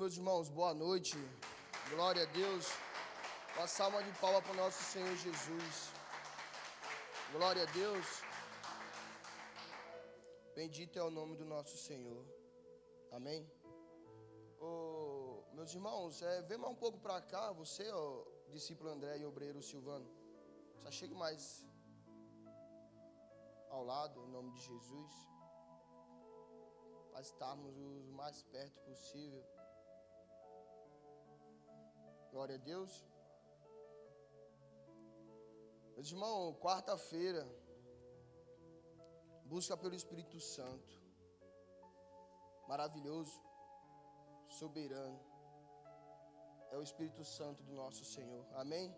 meus irmãos, boa noite. Glória a Deus. Uma salva de palmas para o nosso Senhor Jesus. Glória a Deus. Bendito é o nome do nosso Senhor. Amém. Meus irmãos, vem mais um pouco para cá. Você, discípulo André e obreiro Silvano. Já chegue mais ao lado, em nome de Jesus. Para estarmos o mais perto possível. Glória a Deus. Meus irmãos, quarta-feira, busca pelo Espírito Santo. Maravilhoso, soberano. É o Espírito Santo do nosso Senhor. Amém?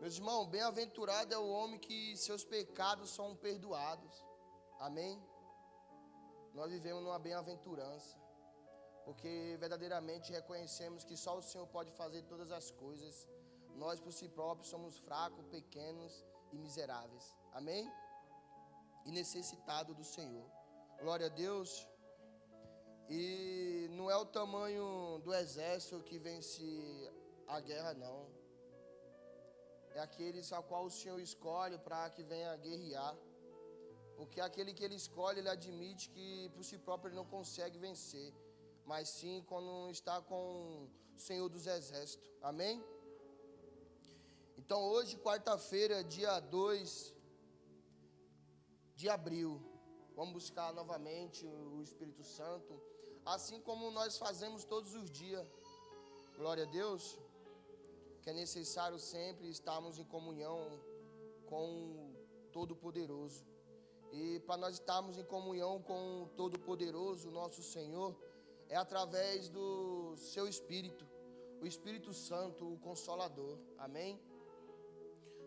Meus irmãos, bem-aventurado é o homem que seus pecados são perdoados. Amém? Nós vivemos numa bem-aventurança, porque verdadeiramente reconhecemos que só o Senhor pode fazer todas as coisas. Nós por si próprios somos fracos, pequenos e miseráveis. Amém? E necessitados do Senhor. Glória a Deus. E não é o tamanho do exército que vence a guerra, não. É aqueles a qual o Senhor escolhe para que venha guerrear. Porque aquele que ele escolhe, ele admite que por si próprio ele não consegue vencer. Mas sim quando está com o Senhor dos Exércitos. Amém? Então hoje, quarta-feira, dia 2 de abril, vamos buscar novamente o Espírito Santo. Assim como nós fazemos todos os dias. Glória a Deus. Que é necessário sempre estarmos em comunhão com o Todo-Poderoso. E para nós estarmos em comunhão com o Todo-Poderoso, nosso Senhor, é através do seu Espírito, o Espírito Santo, o Consolador. Amém?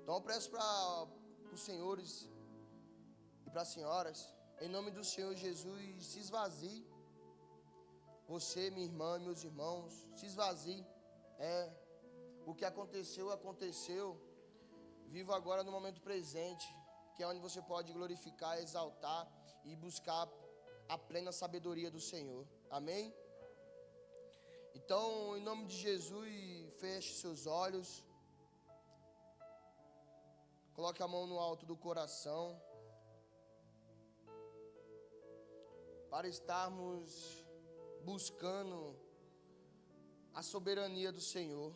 Então eu peço para os senhores e para as senhoras, em nome do Senhor Jesus, se esvazie. Você, minha irmã, meus irmãos, se esvazie. O que aconteceu, aconteceu. Viva agora no momento presente, que é onde você pode glorificar, exaltar e buscar a plena sabedoria do Senhor. Amém? Então, em nome de Jesus, feche seus olhos. Coloque a mão no alto do coração. Para estarmos buscando a soberania do Senhor.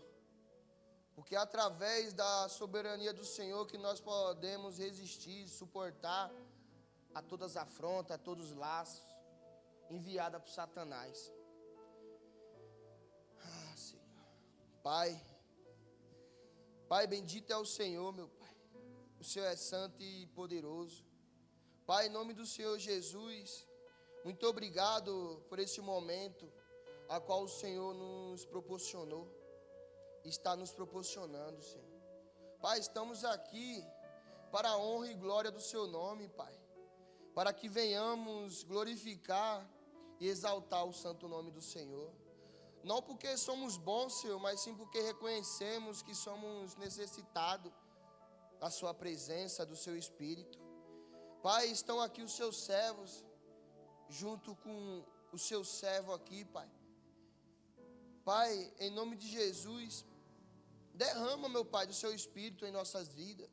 Porque é através da soberania do Senhor que nós podemos resistir, suportar a todas as afrontas, a todos os laços enviados por Satanás. Senhor. Pai, bendito é o Senhor, meu Pai. O Senhor é santo e poderoso. Pai, em nome do Senhor Jesus, muito obrigado por esse momento a qual o Senhor nos proporcionou. Está nos proporcionando, Senhor. Pai, estamos aqui para a honra e glória do Seu nome, Pai. Para que venhamos glorificar e exaltar o santo nome do Senhor. Não porque somos bons, Senhor, mas sim porque reconhecemos que somos necessitados da Sua presença, do Seu Espírito. Pai, estão aqui os Seus servos, junto com o Seu servo aqui, Pai. Pai, em nome de Jesus, derrama, meu Pai, do Seu Espírito em nossas vidas.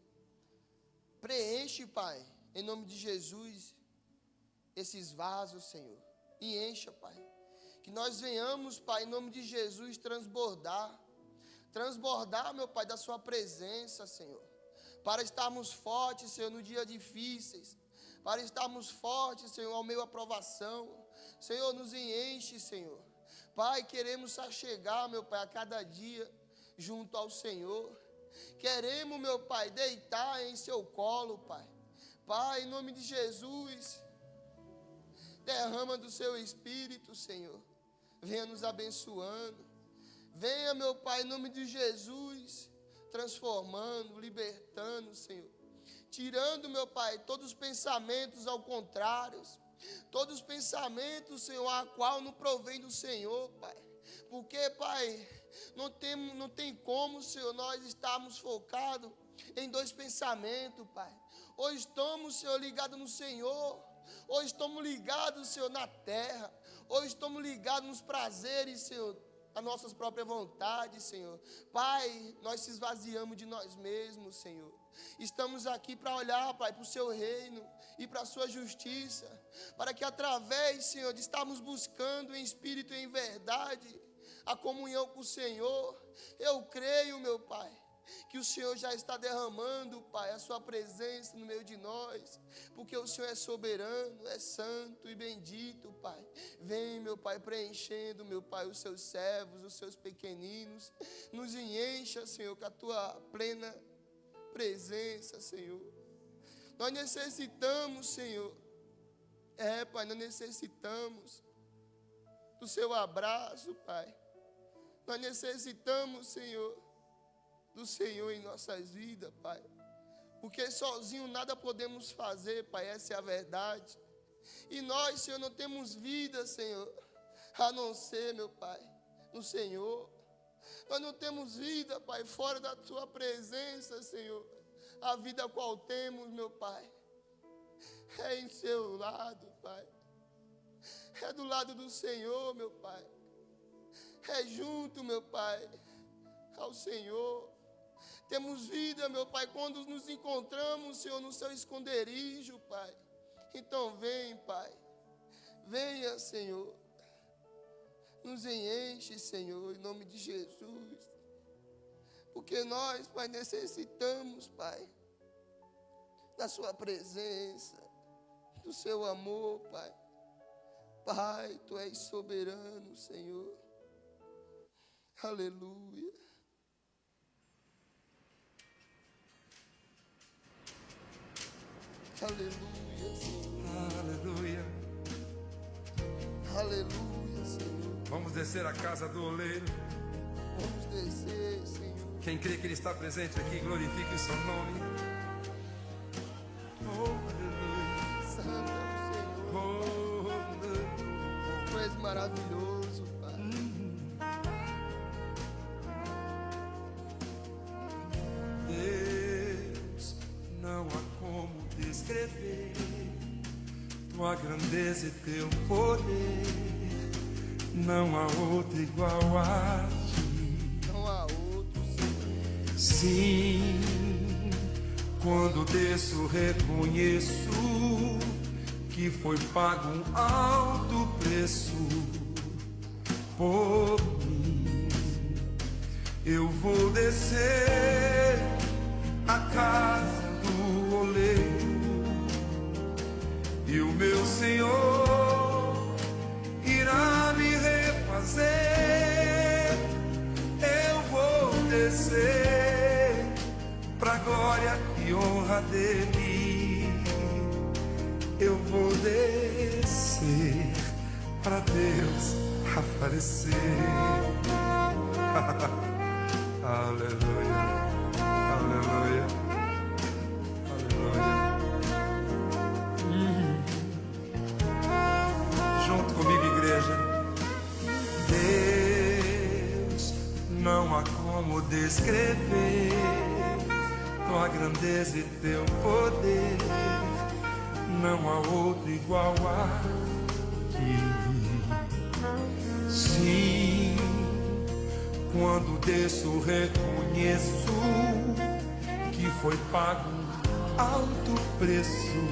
Preenche, Pai, em nome de Jesus, esses vasos, Senhor. E encha, Pai. Que nós venhamos, Pai, em nome de Jesus, transbordar. Transbordar, meu Pai, da Sua presença, Senhor. Para estarmos fortes, Senhor, no dia difíceis. Para estarmos fortes, Senhor, ao meio aprovação. Senhor, nos enche, Senhor. Pai, queremos chegar, meu Pai, a cada dia junto ao Senhor. Queremos, meu Pai, deitar em Seu colo, Pai. Pai, em nome de Jesus, derrama do Seu Espírito, Senhor. Venha nos abençoando. Venha, meu Pai, em nome de Jesus, transformando, libertando, Senhor. Tirando, meu Pai, todos os pensamentos ao contrário. Todos os pensamentos, Senhor, a qual não provém do Senhor, Pai. Porque, Pai, não tem como, Senhor, nós estarmos focados em dois pensamentos, Pai. Ou estamos, Senhor, ligados no Senhor, ou estamos ligados, Senhor, na terra. ou estamos ligados nos prazeres, Senhor, as nossas próprias vontades, Senhor. Pai, nós se esvaziamos de nós mesmos, Senhor. Estamos aqui para olhar, Pai, para o Seu reino e para a Sua justiça, para que através, Senhor, de estarmos buscando em espírito e em verdade a comunhão com o Senhor, eu creio, meu Pai, que o Senhor já está derramando, Pai, a Sua presença no meio de nós, porque o Senhor é soberano, é santo e bendito, Pai. Vem, meu Pai, preenchendo, meu Pai, os Seus servos, os Seus pequeninos, nos encha, Senhor, com a Tua plena presença, Senhor. Nós necessitamos, Senhor, Pai, nós necessitamos do Seu abraço, Pai. Nós necessitamos, Senhor, do Senhor em nossas vidas, Pai, porque sozinho nada podemos fazer, Pai, essa é a verdade. E nós, Senhor, não temos vida, Senhor, a não ser, meu Pai, no Senhor. Nós não temos vida, Pai, fora da Tua presença, Senhor. A vida qual temos, meu Pai, é em Seu lado, Pai. É do lado do Senhor, meu Pai. É junto, meu Pai, ao Senhor. Temos vida, meu Pai, quando nos encontramos, Senhor, no Seu esconderijo, Pai. Então vem, Pai. Venha, Senhor. Nos enche, Senhor, em nome de Jesus. Porque nós, Pai, necessitamos, Pai, da Sua presença, do Seu amor, Pai. Pai, Tu és soberano, Senhor. Aleluia. Aleluia, Senhor. Aleluia. Aleluia, Senhor. Vamos descer à casa do oleiro. Vamos descer, Senhor. Quem crê que Ele está presente aqui, glorifique o Seu nome. Oh, aleluia. Santo é o Senhor. Oh, aleluia. Tu és maravilhoso, Pai. Deus, não há como descrever Tua grandeza e Teu poder. Não há outro igual a Ti. Não há outro, Senhor. Sim, quando desço reconheço que foi pago um alto preço por mim. Eu vou descer a casa do oleiro e o meu Senhor irá me refazer. Eu vou descer pra glória e honra dele. Eu vou descer pra Deus aparecer. Aleluia, aleluia, aleluia. Junto comigo, igreja. Deus, não há como descrever Tua grandeza e Teu poder. Não há outro igual a Ti. Sim, quando desço reconheço que foi pago um alto preço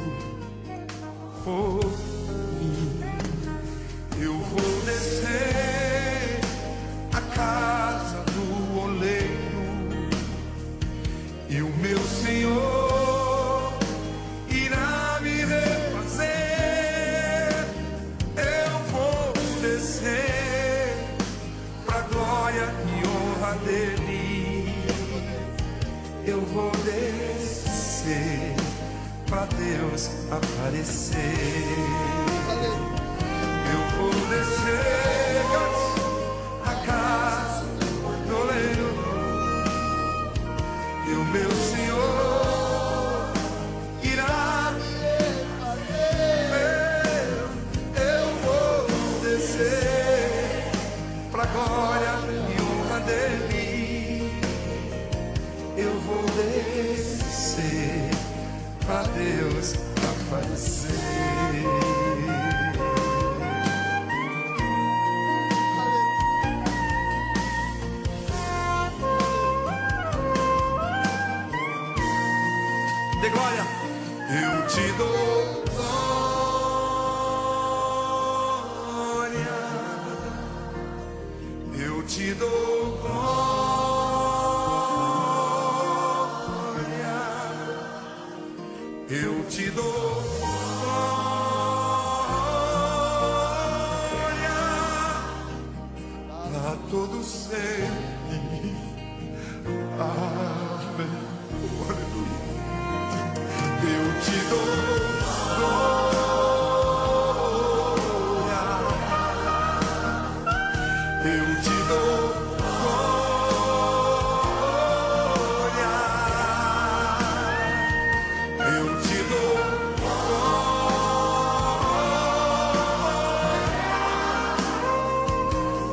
por mim. Eu vou descer a casa do oleiro e o meu Senhor irá me refazer. Eu vou descer pra glória e honra dele. Eu vou descer pra Deus aparecer. Eu vou descer a casa do oleiro e o meu Senhor irá me refazer. Eu vou descer pra glória e honra dele. Eu vou descer pra Deus aparecer. te dou glória, eu te dou glória a todo sempre. Amém. Aleluia. Eu te dou glória, eu te dou glória, eu te dou glória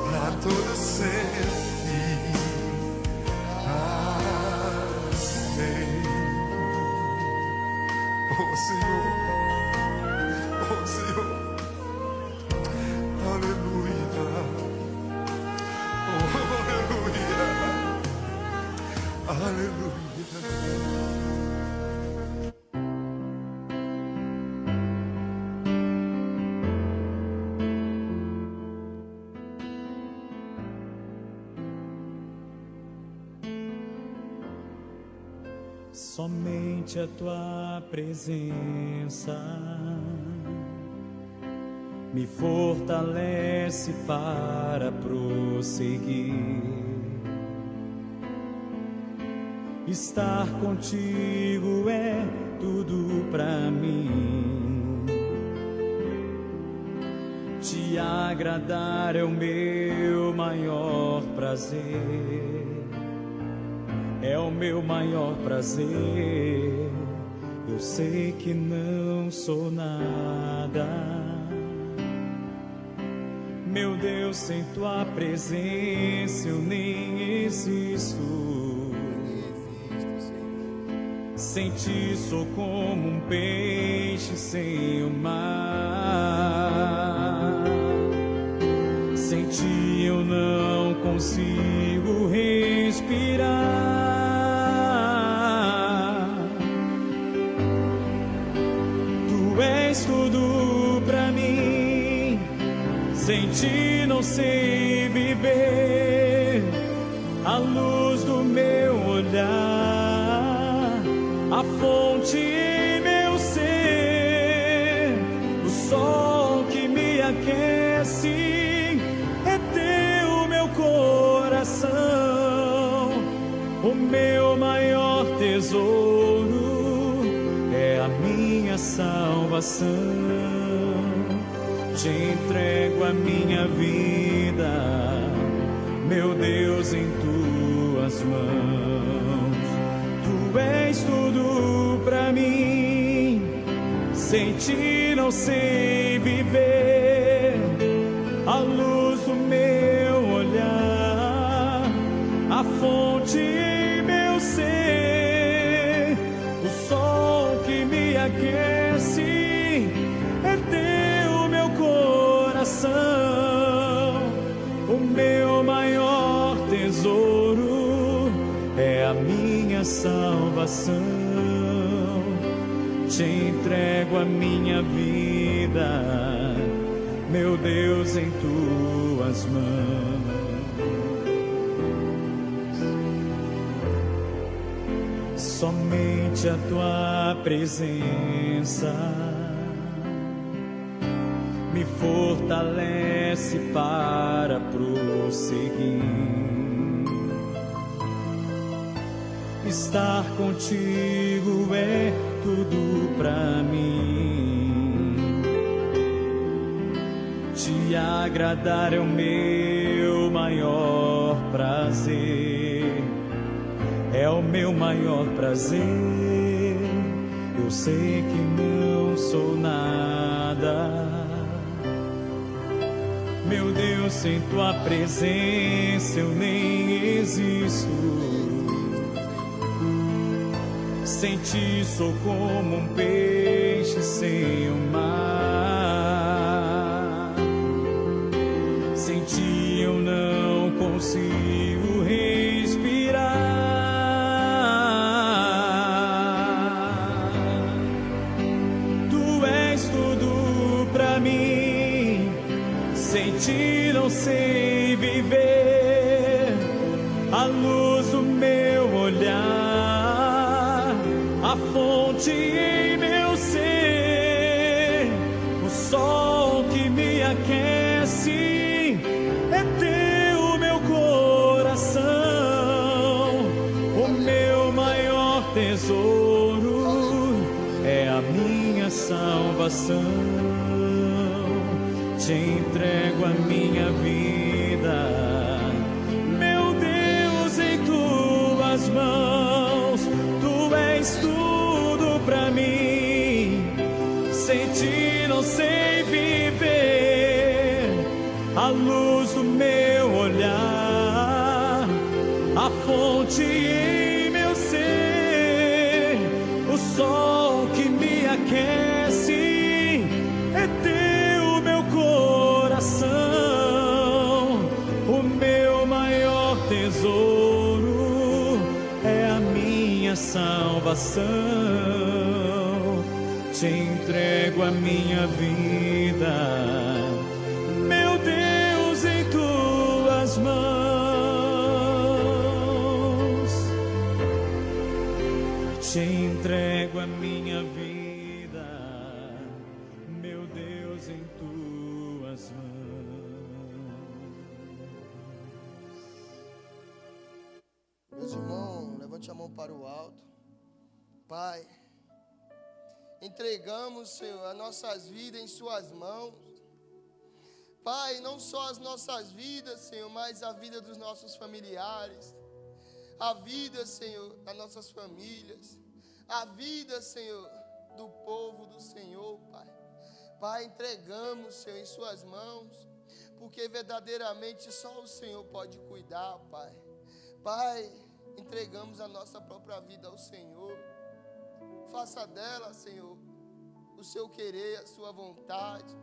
pra todo sempre. Amém. Oh Senhor, oh Senhor, aleluia, oh aleluia, aleluia. Somente a tua presença me fortalece para prosseguir. Estar contigo é tudo pra mim. Te agradar é o meu maior prazer. É o meu maior prazer. Eu sei que não sou nada, meu Deus, sem tua presença eu nem existo. Sem ti sou como um peixe sem o mar. Sem ti eu não consigo respirar. Tudo pra mim, sem ti não sei viver. A luz do meu olhar, a fonte em meu ser, o sol que me aquece, é teu meu coração, o meu maior tesouro. É a minha salvação. Te entrego a minha vida, meu Deus, em tuas mãos. Tu és tudo pra mim, sem ti não sei viver. A luz do meu olhar, a fonte em meu ser, o sol que me aquece, é teu meu coração, o meu maior tesouro, é a minha salvação. Te entrego a minha vida, meu Deus, em tuas mãos. Somente a tua presença me fortalece para prosseguir. Estar contigo é tudo pra mim. Te agradar é o meu maior prazer. É o meu maior prazer. Eu sei que não sou nada, meu Deus, sem tua presença eu nem existo. Sem ti sou como um peixe sem o mar. Sem ti eu não consigo respirar. Tu és tudo pra mim, sem ti não sei viver. a luz do meu olhar, a fonte em meu ser, o sol que me aquece, é teu meu coração, o meu maior tesouro é a minha salvação. Te entrego a minha vida, meu Deus, em tuas mãos. Tu és tudo pra mim, sem ti não sei viver. A luz do meu olhar, a fonte em meu ser, o sol que me aquece, é teu meu coração, o meu maior tesouro é a minha salvação. Te entrego a minha vida, meu Deus, em tuas mãos. Te entrego a minha vida, meu Deus, em tuas mãos. Meus irmãos, levante a mão para o alto. Pai, entregamos, Senhor, as nossas vidas em suas mãos. Pai, não só as nossas vidas, Senhor, mas a vida dos nossos familiares, a vida, Senhor, das nossas famílias, a vida, Senhor, do povo do Senhor, Pai. Pai, entregamos, Senhor, em suas mãos, porque verdadeiramente só o Senhor pode cuidar, Pai. Pai, entregamos a nossa própria vida ao Senhor. Faça dela, Senhor, o seu querer, a sua vontade.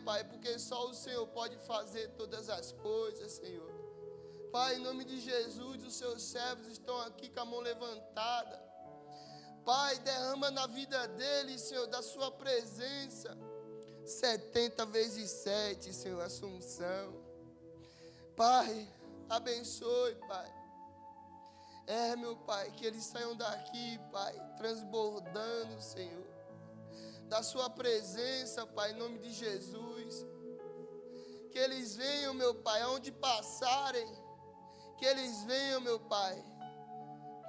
Pai, porque só o Senhor pode fazer todas as coisas, Senhor. Pai, em nome de Jesus, os seus servos estão aqui com a mão levantada. Pai, derrama na vida deles, Senhor, da sua presença 70 vezes 7, Senhor, Assunção. Pai, abençoe, Pai. Meu Pai, que eles saiam daqui, Pai, transbordando, Senhor, da sua presença, Pai, em nome de Jesus. Que eles venham, meu Pai, aonde passarem, que eles venham, meu Pai,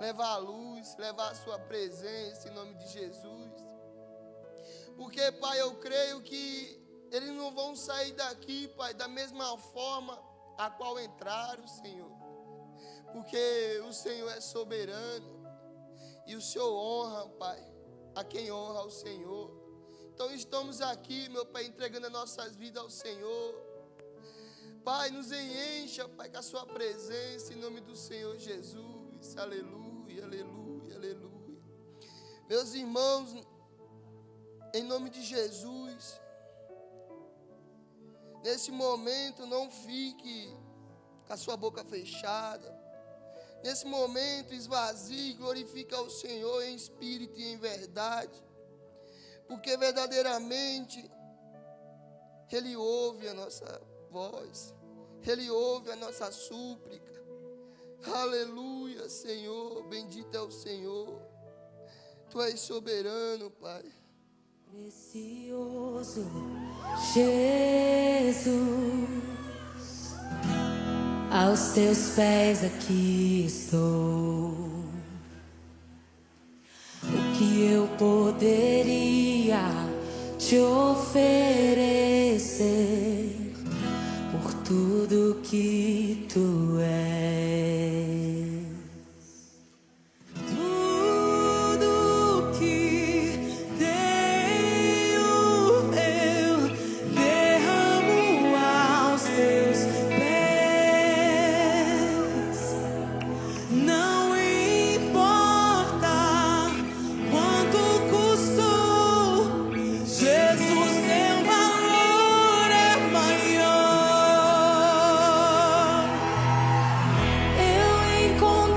levar a luz, levar a sua presença, em nome de Jesus. Porque, Pai, eu creio que eles não vão sair daqui, Pai, da mesma forma a qual entraram, Senhor. Porque o Senhor é soberano e o Senhor honra, Pai, a quem honra ao Senhor. Então estamos aqui, meu Pai, entregando as nossas vidas ao Senhor. Pai, nos encha, Pai, com a sua presença, em nome do Senhor Jesus. Aleluia, aleluia, aleluia. Meus irmãos, em nome de Jesus, nesse momento não fique com a sua boca fechada. Nesse momento esvazie e glorifique ao Senhor em espírito e em verdade. Porque verdadeiramente Ele ouve a nossa voz. Ele ouve a nossa súplica. Aleluia, Senhor. Bendito é o Senhor. Tu és soberano, Pai. Precioso Jesus, aos teus pés aqui estou. O que eu poderia te oferecer por tudo que tu és? Tudo que tenho eu derramo aos teus pés. Não importa quanto custou, Jesus, teu valor é maior. Eu encontrei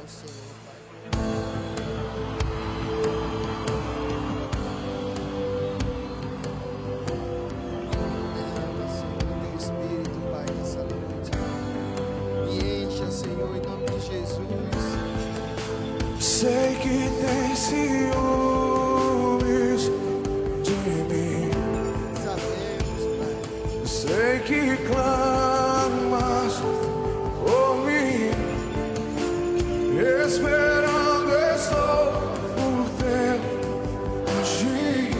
ao Senhor, Pai. Derrama, Senhor, teu Espírito, Pai, nessa noite. Me encha, Senhor, em nome de Jesus. Sei que tem ciúmes de mim. Sabemos, Pai. Sei que clamas por mim. Esperando estou por ter agir.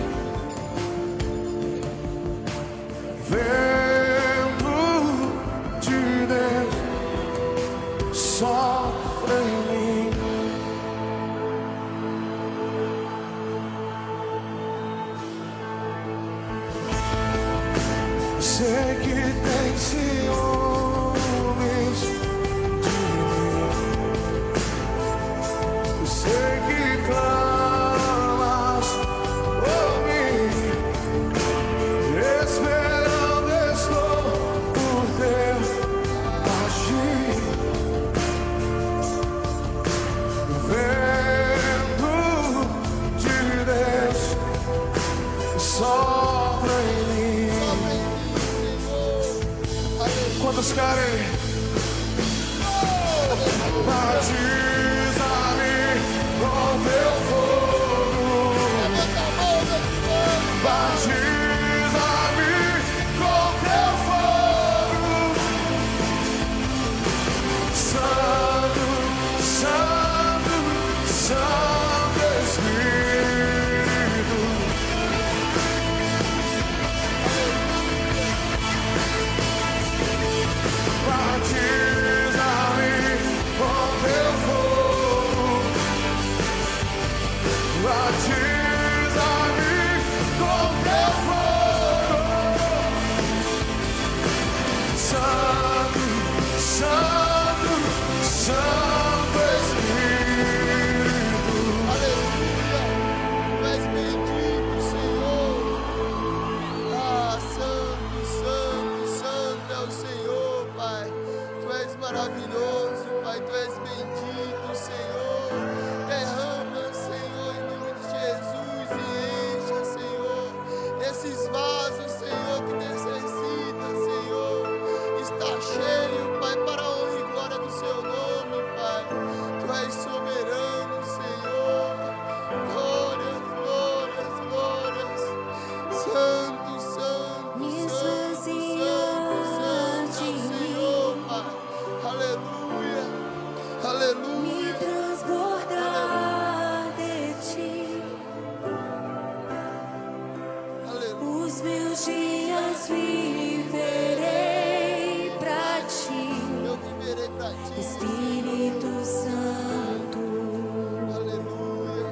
Vento de Deus sopra em mim. Sei que tem ciúmes de mim. Sei que clamas por mim. Esperando estou por ter agir. Vento de Deus sopra em mim. Quantos querem? Batiza-me com teu fogo. Batiza-me com teu fogo. Santo, Santo, Santo Espírito. Batiza-me com teu fogo. Batiza-me com teu fogo. Santo, Santo, Santo Espírito. Aleluia. Tu és bendito, Senhor. Ah, santo, santo, santo é o Senhor, Pai. Tu és maravilhoso, Pai. Tu és bendito, Senhor. Derrama, Senhor, em nome de Jesus e encha, Senhor, esses vasos, Senhor, que necessita, Senhor. Está cheio, Pai, para a honra e glória do Seu nome, Pai. Tu és soberano, Senhor. Glórias, glórias, glórias. Santo, santo, Me santo, esvazia santo, santo é de o Senhor, Pai. Aleluia, aleluia. me transbordar de ti. Aleluia. Os meus dias viverei pra ti, Eu viverei pra ti. Espírito Santo. Aleluia.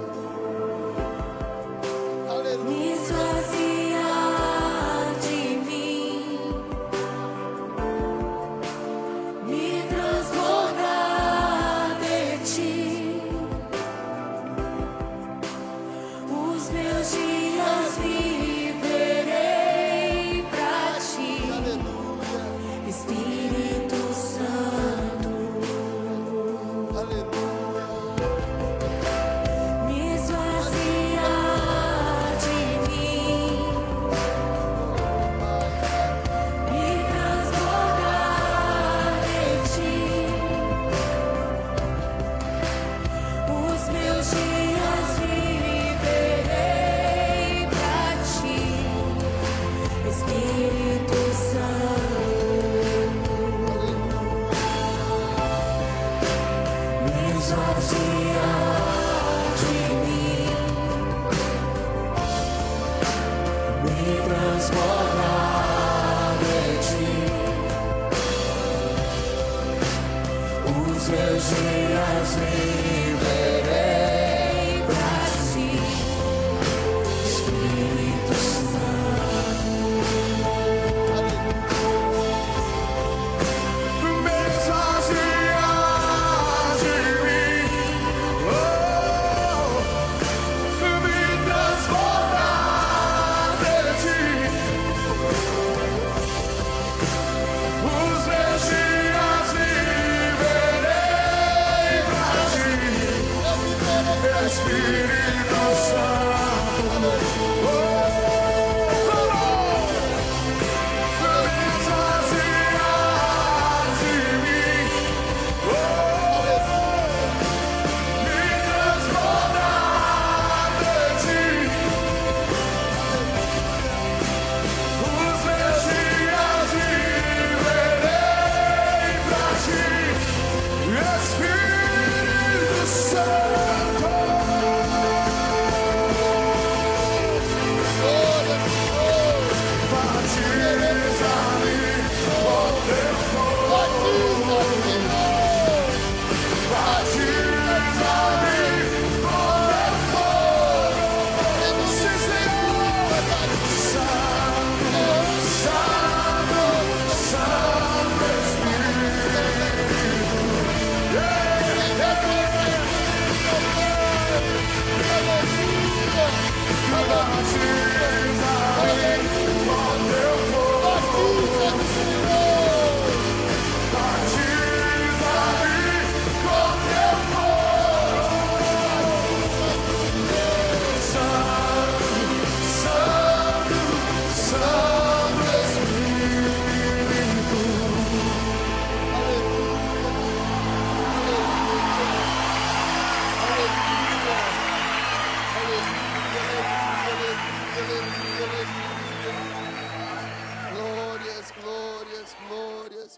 Me Aleluia. esvaziar de mim, me transbordar de ti. Os meus dias viverei pra ti, Aleluia. Espírito Santo. Aleluia. Me esvaziar de mim, me transbordar de ti. Os meus dias viverei pra ti, Espírito Santo. Me esvaziar de mim, me transformar de ti. Os meus dias viverei pra ti, Espírito Santo. Me saciar de mim. Oh, me transformar de ti. Os meus dias viverei pra ti.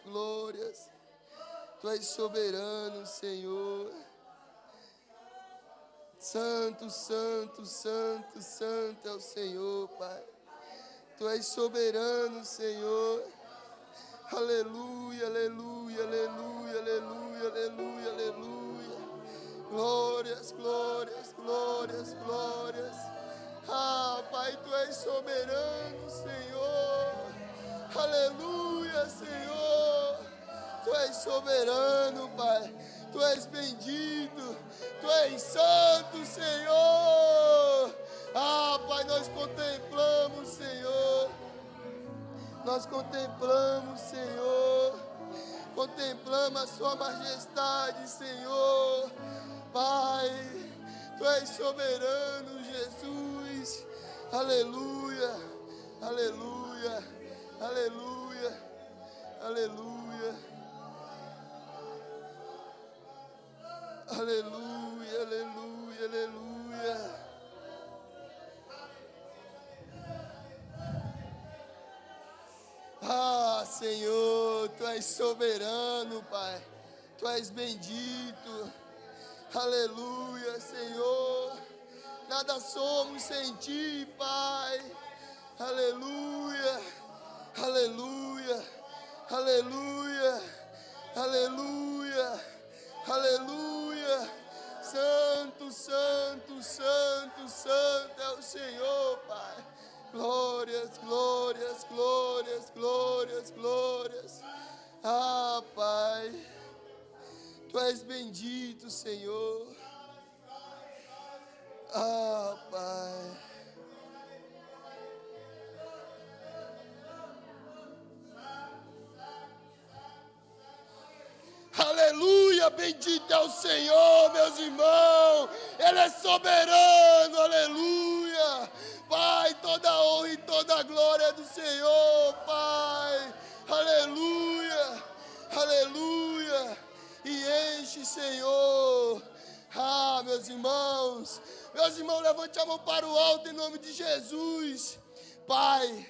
glórias, glórias. Tu és soberano, Senhor. Santo, santo, santo, santo é o Senhor, Pai. Tu és soberano, Senhor. Aleluia, aleluia, aleluia, aleluia, aleluia, aleluia. Glórias, glórias, glórias, glórias. Ah, Pai, Tu és soberano, Senhor. Aleluia, Senhor. Tu és soberano, Pai. Tu és bendito. Tu és santo, Senhor. Ah, Pai, nós contemplamos, Senhor. Nós contemplamos, Senhor. Contemplamos a Sua majestade, Senhor. Pai, Tu és soberano, Jesus. Aleluia, aleluia, aleluia, aleluia. Aleluia, aleluia, aleluia. Ah, Senhor, Tu és soberano, Pai. Tu és bendito. Aleluia, Senhor. Nada somos sem Ti, Pai. Aleluia, aleluia, aleluia, aleluia, aleluia. Santo, santo, santo, santo é o Senhor, Pai. Glórias, glórias, glórias, glórias, glórias. Ah, Pai, Tu és bendito, Senhor. Ah, Pai. Aleluia, bendito é o Senhor, meus irmãos. Ele é soberano, aleluia. Pai, toda a honra e toda a glória é do Senhor, Pai. Aleluia, aleluia. E enche, Senhor. Ah, meus irmãos, levante a mão para o alto em nome de Jesus. Pai,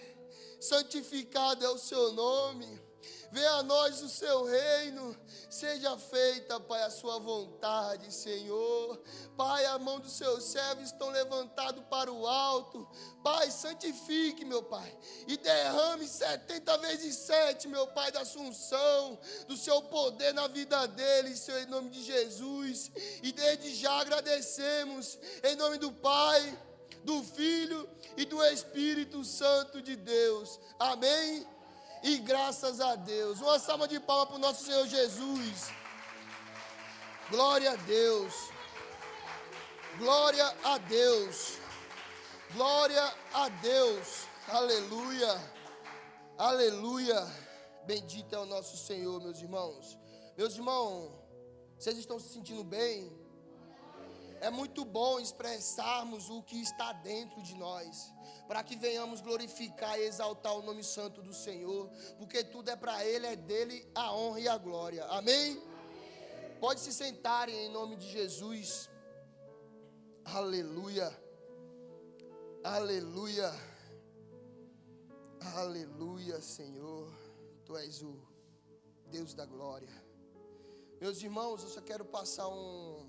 santificado é o Seu nome. Venha a nós o Seu reino, seja feita, Pai, a Sua vontade, Senhor. Pai, a mão dos Seus servos estão levantados para o alto. Pai, santifique, meu Pai, e derrame 70 vezes 7, meu Pai, da assunção, do Seu poder na vida deles, Senhor, em nome de Jesus. E desde já agradecemos, em nome do Pai, do Filho e do Espírito Santo de Deus. Amém? E graças a Deus. Uma salva de palmas para o nosso Senhor Jesus. Glória a Deus. Glória a Deus. Glória a Deus. Aleluia. Aleluia. Bendito é o nosso Senhor, meus irmãos. Meus irmãos, vocês estão se sentindo bem? É muito bom expressarmos o que está dentro de nós, para que venhamos glorificar e exaltar o nome santo do Senhor, porque tudo é para Ele, é dele a honra e a glória. Amém? Pode se sentarem em nome de Jesus. Aleluia. Aleluia. Aleluia, Senhor. Tu és o Deus da glória. Meus irmãos, eu só quero passar um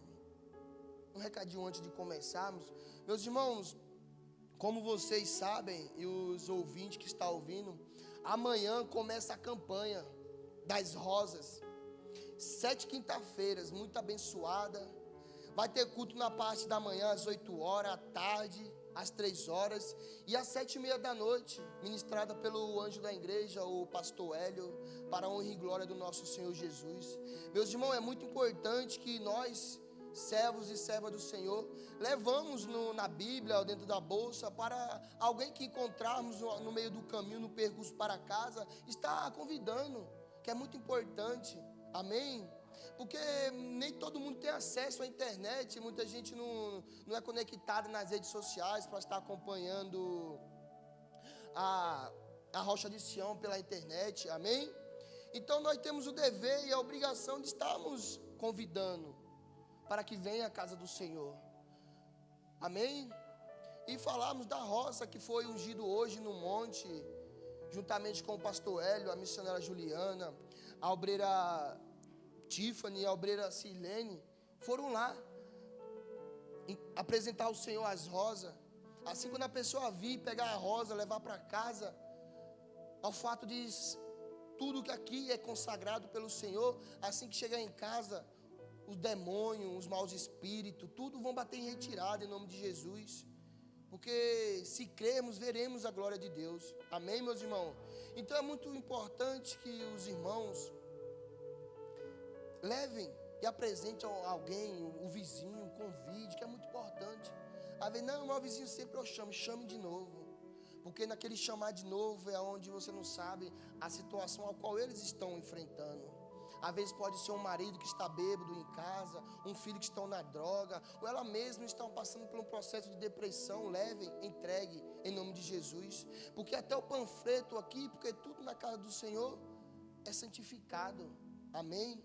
recadinho antes de começarmos. Meus irmãos, como vocês sabem, e os ouvintes que estão ouvindo, amanhã começa a campanha das rosas. 7 quinta-feiras, muito abençoada. Vai ter culto na parte da manhã, às 8 horas, à tarde, às 3 horas. E às 7h30 da noite, ministrada pelo anjo da igreja, o pastor Hélio, para a honra e glória do nosso Senhor Jesus. Meus irmãos, é muito importante que nós, servos e servas do Senhor, levamos na Bíblia, dentro da bolsa, para alguém que encontrarmos no meio do caminho, no percurso para casa, está convidando, que é muito importante. Amém? Porque nem todo mundo tem acesso à internet, muita gente não é conectada nas redes sociais para estar acompanhando a Rocha de Sião pela internet. Amém? Então nós temos o dever e a obrigação de estarmos convidando para que venha à casa do Senhor. Amém? E falarmos da roça que foi ungido hoje no monte, juntamente com o pastor Hélio, a missionária Juliana, a obreira Tiffany, a obreira Silene, foram lá apresentar ao Senhor as rosas. Assim, quando a pessoa vir, pegar a rosa, levar para casa, ao fato de tudo que aqui é consagrado pelo Senhor, assim que chegar em casa, os demônios, os maus espíritos, tudo vão bater em retirada em nome de Jesus. Porque se crermos, veremos a glória de Deus. Amém, meus irmãos? Então é muito importante que os irmãos levem e apresentem a alguém, o vizinho, convide, que é muito importante. Às vezes, não, meu vizinho sempre eu chamo, chame de novo. Porque naquele chamar de novo é onde você não sabe a situação a qual eles estão enfrentando. Às vezes pode ser um marido que está bêbado em casa, um filho que está na droga, ou ela mesma está passando por um processo de depressão. Levem, entregue em nome de Jesus. Porque até o panfleto aqui, porque tudo na casa do Senhor é santificado. Amém?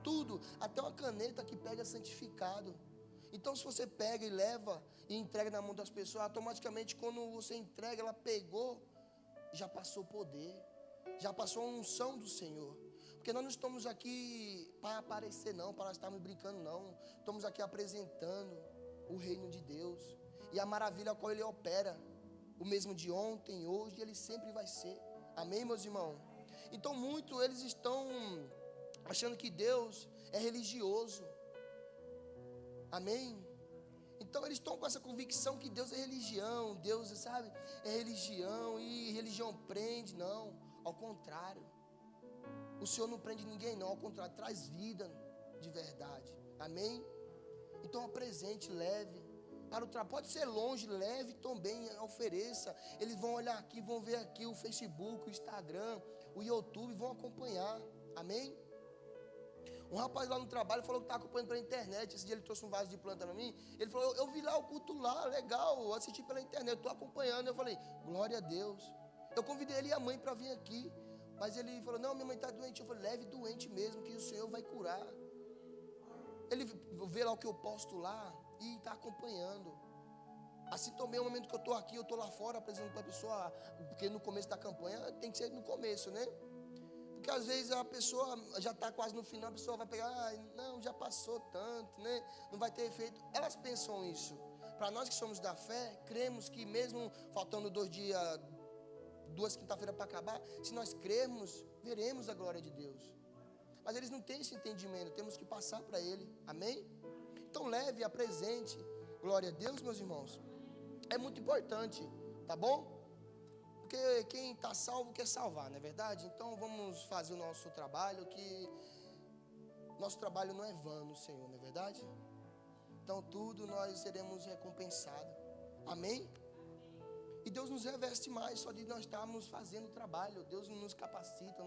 Tudo, até uma caneta que pega é santificado. Então, se você pega e leva e entrega na mão das pessoas, automaticamente quando você entrega, ela pegou, já passou poder, já passou a unção do Senhor. Porque nós não estamos aqui para aparecer não, para estarmos brincando não. Estamos aqui apresentando o reino de Deus e a maravilha a qual Ele opera. O mesmo de ontem, hoje, Ele sempre vai ser. Amém, meus irmãos? Então, muitos eles estão achando que Deus é religioso. Amém? Então eles estão com essa convicção que Deus é religião. Deus, sabe, é religião e religião prende. Não, ao contrário. O Senhor não prende ninguém não, ao contrário, traz vida de verdade. Amém? Então apresente, leve para o trabalho. Pode ser longe, leve também, ofereça. Eles vão olhar aqui, vão ver aqui o Facebook, o Instagram, o YouTube, vão acompanhar. Amém? Um rapaz lá no trabalho falou que está acompanhando pela internet. Esse dia ele trouxe um vaso de planta para mim. Ele falou, eu vi lá o culto lá, legal, eu assisti pela internet, estou acompanhando. Eu falei, glória a Deus. Eu convidei ele e a mãe para vir aqui. Mas ele falou, não, minha mãe está doente. Eu falei, leve doente mesmo, que o Senhor vai curar. Ele vê lá o que eu posto lá e está acompanhando. Assim também, o momento que eu estou aqui, eu estou lá fora apresentando para a pessoa. Porque no começo da campanha tem que ser no começo, né? Porque às vezes a pessoa já está quase no final, a pessoa vai pegar, não, já passou tanto, né? Não vai ter efeito. Elas pensam isso. Para nós que somos da fé, cremos que mesmo faltando 2 dias, 2 quinta-feiras para acabar, se nós cremos, veremos a glória de Deus. Mas eles não têm esse entendimento, temos que passar para ele. Amém? Então leve, apresente. Glória a Deus, meus irmãos. É muito importante, tá bom? Porque quem está salvo quer salvar, não é verdade? Então vamos fazer o nosso trabalho, que nosso trabalho não é vão no Senhor, não é verdade? Então tudo nós seremos recompensados. Amém? E Deus nos reveste mais só de nós estarmos fazendo o trabalho. Deus nos capacita,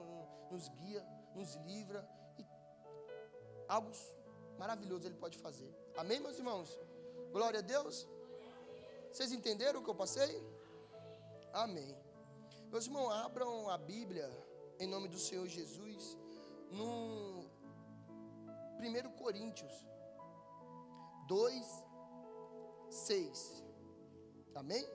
nos guia, nos livra. E algo maravilhoso Ele pode fazer. Amém, meus irmãos? Glória a Deus. Vocês entenderam o que eu passei? Amém. Meus irmãos, abram a Bíblia em nome do Senhor Jesus no 1 Coríntios 2:6. Amém?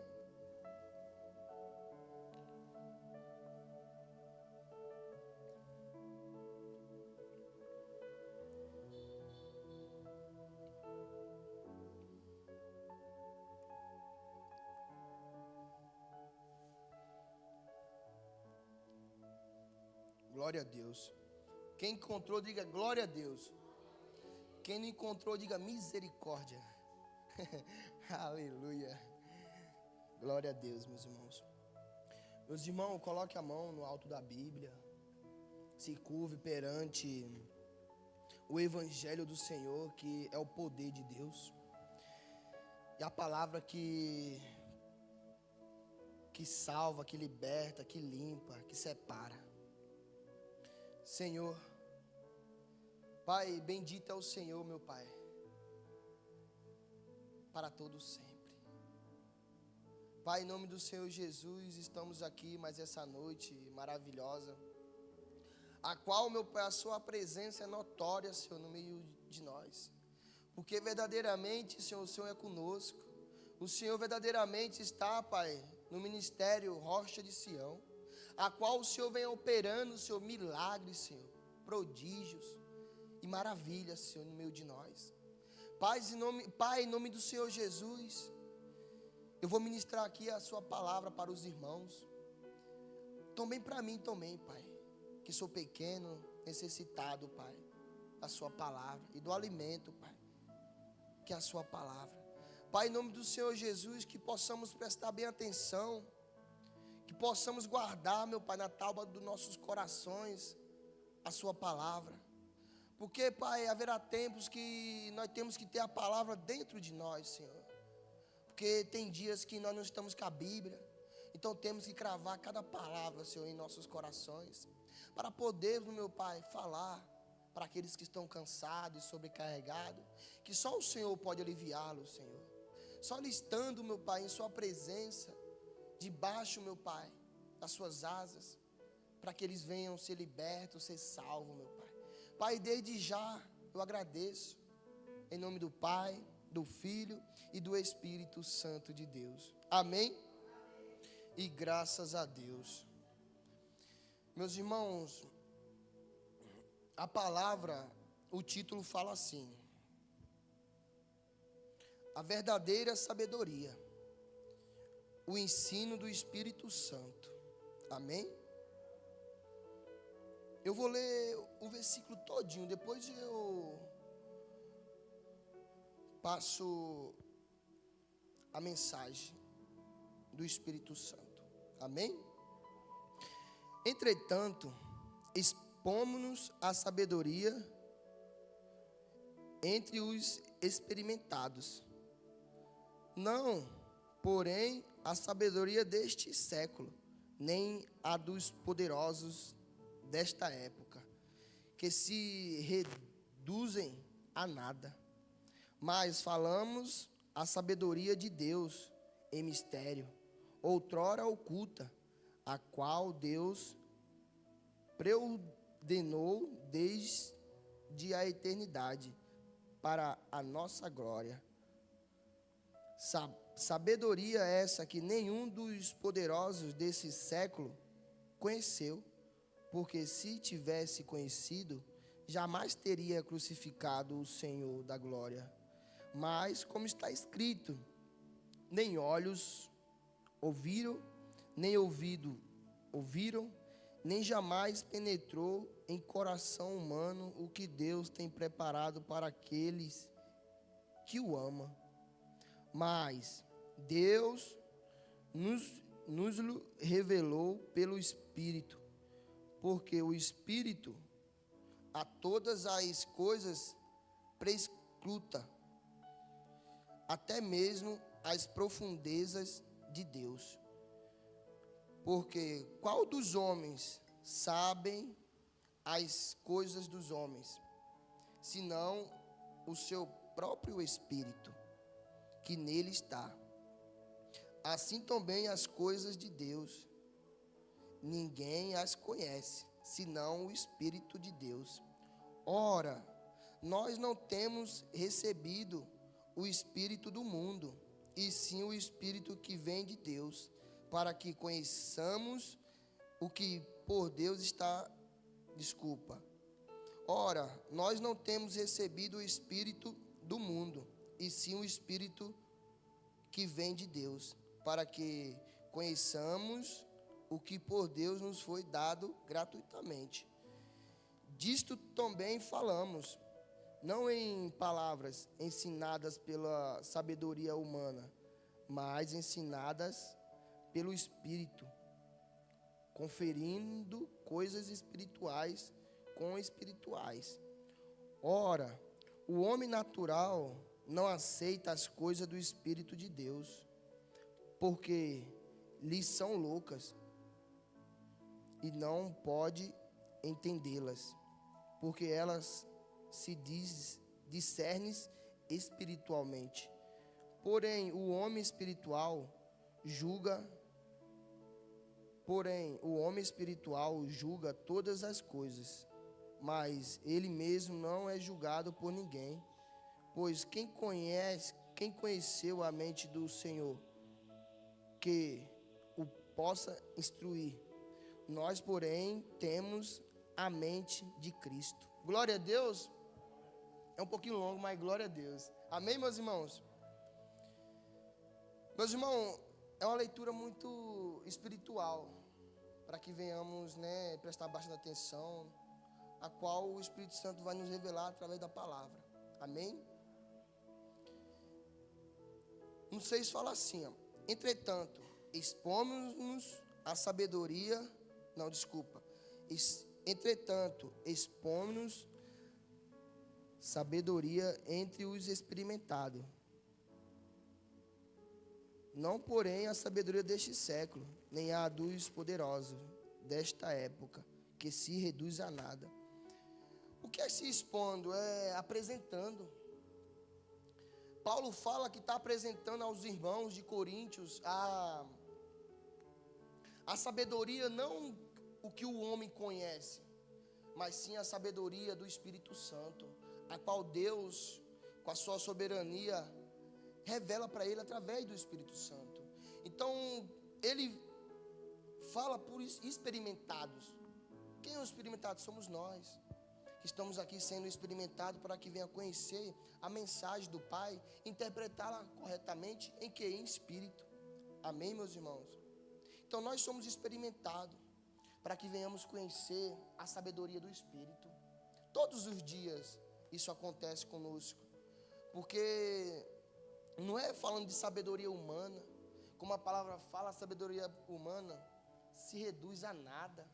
Glória a Deus. Quem encontrou, diga glória a Deus. Quem não encontrou, diga misericórdia. Aleluia. Glória a Deus, meus irmãos. Meus irmãos, coloque a mão no alto da Bíblia. Se curve perante o Evangelho do Senhor, que é o poder de Deus. E a palavra que salva, que liberta, que limpa, que separa. Senhor, Pai, bendito é o Senhor, meu Pai, para todos sempre. Pai, em nome do Senhor Jesus, estamos aqui mais essa noite maravilhosa, a qual, meu Pai, a sua presença é notória, Senhor, no meio de nós, porque verdadeiramente, Senhor, o Senhor é conosco. O Senhor verdadeiramente está, Pai, no ministério Rocha de Sião, a qual o Senhor vem operando, Senhor, milagres, Senhor, prodígios e maravilhas, Senhor, no meio de nós. Pai, em nome do Senhor Jesus, eu vou ministrar aqui a sua palavra para os irmãos. Também para mim, também, Pai, que sou pequeno, necessitado, Pai, da sua palavra e do alimento, Pai, que é a sua palavra. Pai, em nome do Senhor Jesus, que possamos prestar bem atenção, que possamos guardar, meu Pai, na tábua dos nossos corações, a sua palavra. Porque, Pai, haverá tempos que nós temos que ter a palavra dentro de nós, Senhor. Porque tem dias que nós não estamos com a Bíblia. Então temos que cravar cada palavra, Senhor, em nossos corações. Para podermos, meu Pai, falar para aqueles que estão cansados e sobrecarregados. Que só o Senhor pode aliviá-los, Senhor. Só Ele estando, meu Pai, em sua presença, debaixo, meu Pai, das suas asas, para que eles venham ser libertos, ser salvos, meu Pai. Pai, desde já eu agradeço, em nome do Pai, do Filho e do Espírito Santo de Deus. Amém? E graças a Deus. Meus irmãos, a palavra, o título fala assim: a verdadeira sabedoria, o ensino do Espírito Santo. Amém? Eu vou ler o versículo todinho, depois eu passo a mensagem do Espírito Santo. Amém? Entretanto, expomos-nos à sabedoria entre os experimentados, não, porém, a sabedoria deste século, nem a dos poderosos desta época, que se reduzem a nada. Mas falamos a sabedoria de Deus em mistério, outrora oculta, a qual Deus preordenou desde a eternidade para a nossa glória. Sabedoria essa que nenhum dos poderosos desse século conheceu, porque se tivesse conhecido, jamais teria crucificado o Senhor da glória. Mas, como está escrito, nem olhos ouviram, nem ouvido ouviram, nem jamais penetrou em coração humano o que Deus tem preparado para aqueles que o amam. Mas Deus nos revelou pelo Espírito, porque o Espírito a todas as coisas prescruta, até mesmo as profundezas de Deus. Porque qual dos homens sabem as coisas dos homens, senão o seu próprio Espírito, que nele está? Assim também as coisas de Deus, ninguém as conhece, senão o Espírito de Deus. Ora, nós não temos recebido o Espírito do mundo, e sim o Espírito que vem de Deus, para que conheçamos o que por Deus está. Ora, nós não temos recebido o Espírito do mundo, e sim o Espírito que vem de Deus, para que conheçamos o que por Deus nos foi dado gratuitamente. Disto também falamos, não em palavras ensinadas pela sabedoria humana, mas ensinadas pelo Espírito, conferindo coisas espirituais com espirituais. Ora, o homem natural não aceita as coisas do Espírito de Deus, porque lhes são loucas, e não pode entendê-las, porque elas se discernem espiritualmente. Porém, o homem espiritual julga todas as coisas, mas ele mesmo não é julgado por ninguém. Pois quem conheceu a mente do Senhor, que o possa instruir? Nós, porém, temos a mente de Cristo. Glória a Deus. É um pouquinho longo, mas glória a Deus. Amém, meus irmãos? Meus irmãos, é uma leitura muito espiritual, para que venhamos, prestar bastante atenção, a qual o Espírito Santo vai nos revelar através da palavra. Amém? No 6 fala assim, ó, entretanto, expomos-nos a sabedoria, entretanto, expomos-nos sabedoria entre os experimentados, não porém a sabedoria deste século, nem a dos poderosos desta época, que se reduz a nada. O que é se expondo? É apresentando. Paulo fala que está apresentando aos irmãos de Coríntios a sabedoria, não o que o homem conhece, mas sim a sabedoria do Espírito Santo, a qual Deus, com a sua soberania, revela para ele através do Espírito Santo. Então, ele fala por experimentados. Quem é os experimentados? Somos nós, que estamos aqui sendo experimentados para que venha conhecer a mensagem do Pai, interpretá-la corretamente em que? Em espírito. Amém, meus irmãos? Então, nós somos experimentados para que venhamos conhecer a sabedoria do Espírito. Todos os dias isso acontece conosco, porque não é falando de sabedoria humana, como a palavra fala, a sabedoria humana se reduz a nada.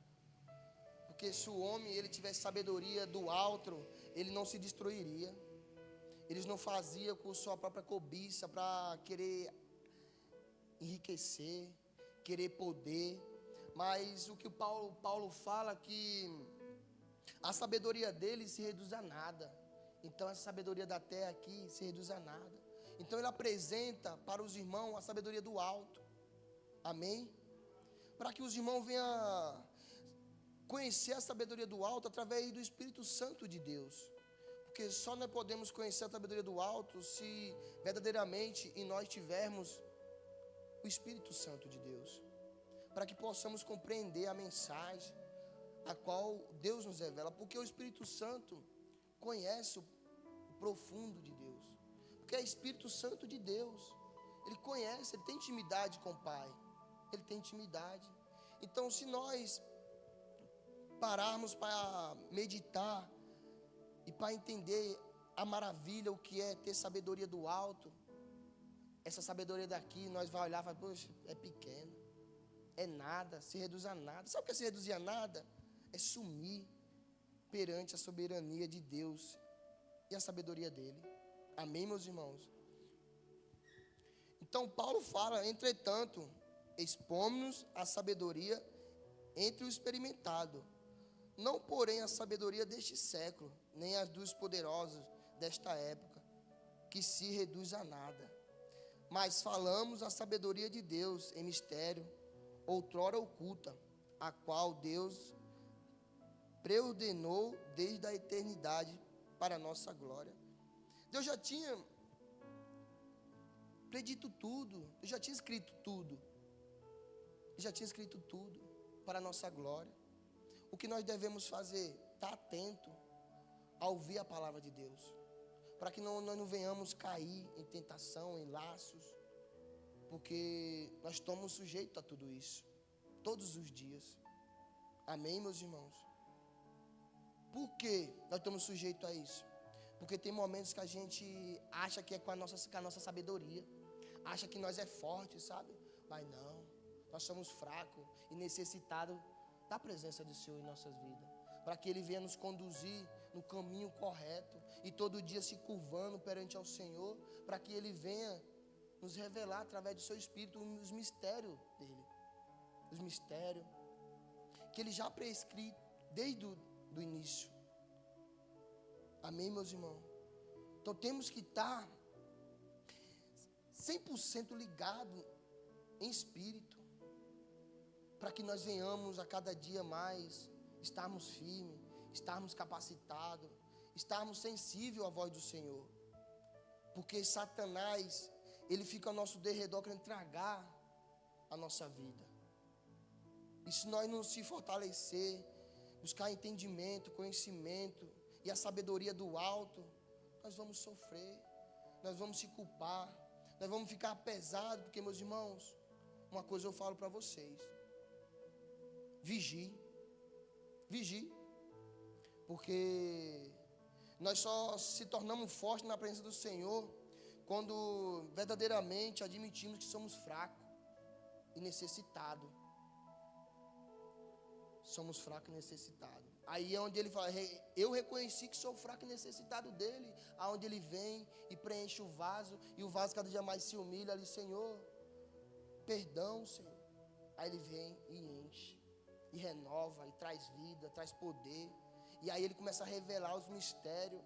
Porque se o homem ele tivesse sabedoria do alto, ele não se destruiria. Eles não faziam com sua própria cobiça para querer enriquecer, querer poder. Mas o que o Paulo fala que a sabedoria dele se reduz a nada. Então essa sabedoria da terra aqui se reduz a nada. Então ele apresenta para os irmãos a sabedoria do alto. Amém? Para que os irmãos venham conhecer a sabedoria do alto através do Espírito Santo de Deus. Porque só nós podemos conhecer a sabedoria do alto se verdadeiramente em nós tivermos o Espírito Santo de Deus. Para que possamos compreender a mensagem a qual Deus nos revela. Porque o Espírito Santo conhece o profundo de Deus. Porque é Espírito Santo de Deus. Ele conhece, ele tem intimidade com o Pai. Ele tem intimidade. Então, se nós pararmos para meditar e para entender a maravilha, o que é ter sabedoria do alto, essa sabedoria daqui, nós vamos olhar e falar, poxa, é pequeno, é nada, se reduz a nada. Sabe o que é se reduzir a nada? É sumir perante a soberania de Deus e a sabedoria dele. Amém, meus irmãos? Então Paulo fala, entretanto, expomos-nos a sabedoria entre o experimentado, não porém a sabedoria deste século, nem as dos poderosos desta época, que se reduz a nada. Mas falamos a sabedoria de Deus em mistério, outrora oculta, a qual Deus preordenou desde a eternidade para a nossa glória. Deus já tinha predito tudo, Deus já tinha escrito tudo. Ele já tinha escrito tudo para a nossa glória. O que nós devemos fazer? Estar atento a ouvir a palavra de Deus, para que nós não venhamos cair em tentação, em laços, porque nós estamos sujeitos a tudo isso, todos os dias. Amém, meus irmãos? Por que nós estamos sujeitos a isso? Porque tem momentos que a gente acha que é com a nossa sabedoria, acha que nós é forte, sabe? Mas não, nós somos fracos e necessitados da presença do Senhor em nossas vidas, para que Ele venha nos conduzir no caminho correto e todo dia se curvando perante ao Senhor, para que Ele venha nos revelar através do Seu Espírito os mistérios dEle, os mistérios que Ele já prescreveu desde o início. Amém, meus irmãos? Então temos que estar 100% ligado em espírito, para que nós venhamos a cada dia mais estarmos firmes, estarmos capacitados, estarmos sensíveis à voz do Senhor. Porque Satanás, ele fica ao nosso derredor querendo tragar a nossa vida. E se nós não se fortalecer, buscar entendimento, conhecimento e a sabedoria do alto, nós vamos sofrer, nós vamos se culpar, nós vamos ficar pesados, porque, meus irmãos, uma coisa eu falo para vocês: vigie, porque nós só se tornamos fortes na presença do Senhor quando verdadeiramente admitimos que somos fracos e necessitados. Somos fracos e necessitados. Aí é onde ele fala: eu reconheci que sou fraco e necessitado dele. Aonde ele vem e preenche o vaso, e o vaso cada dia mais se humilha ali: Senhor, perdão, Senhor. Aí ele vem e enche, e renova, e traz vida, traz poder. E aí ele começa a revelar os mistérios.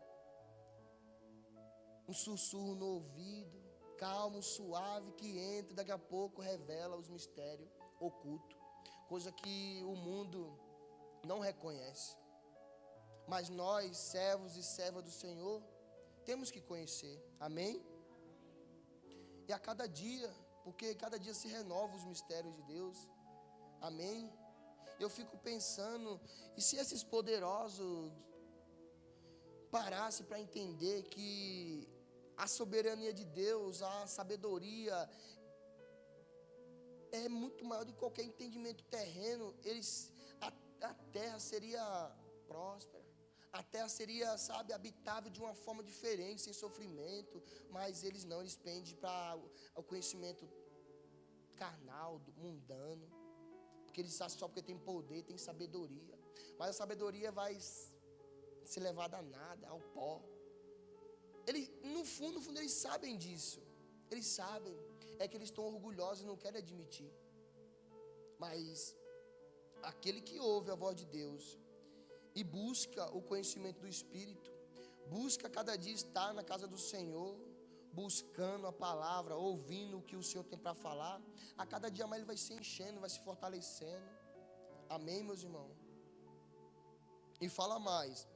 Um sussurro no ouvido, calmo, suave, que entra e daqui a pouco revela os mistérios ocultos. Coisa que o mundo não reconhece. Mas nós, servos e servas do Senhor, temos que conhecer. Amém? E a cada dia, porque cada dia se renovam os mistérios de Deus. Amém? Eu fico pensando, e se esses poderosos parassem para entender que a soberania de Deus, a sabedoria é muito maior do que qualquer entendimento terreno, a terra seria próspera, a terra seria, sabe, habitável de uma forma diferente, sem sofrimento. Mas eles não, eles pendem para o conhecimento carnal, mundano, porque eles acham só porque tem poder, tem sabedoria, mas a sabedoria vai ser levada a nada, ao pó. Eles, no fundo, eles sabem disso, eles sabem, é que eles estão orgulhosos e não querem admitir. Mas aquele que ouve a voz de Deus e busca o conhecimento do Espírito, busca cada dia estar na casa do Senhor, buscando a palavra, ouvindo o que o Senhor tem para falar, a cada dia mais ele vai se enchendo, vai se fortalecendo. Amém, meus irmãos? E fala mais: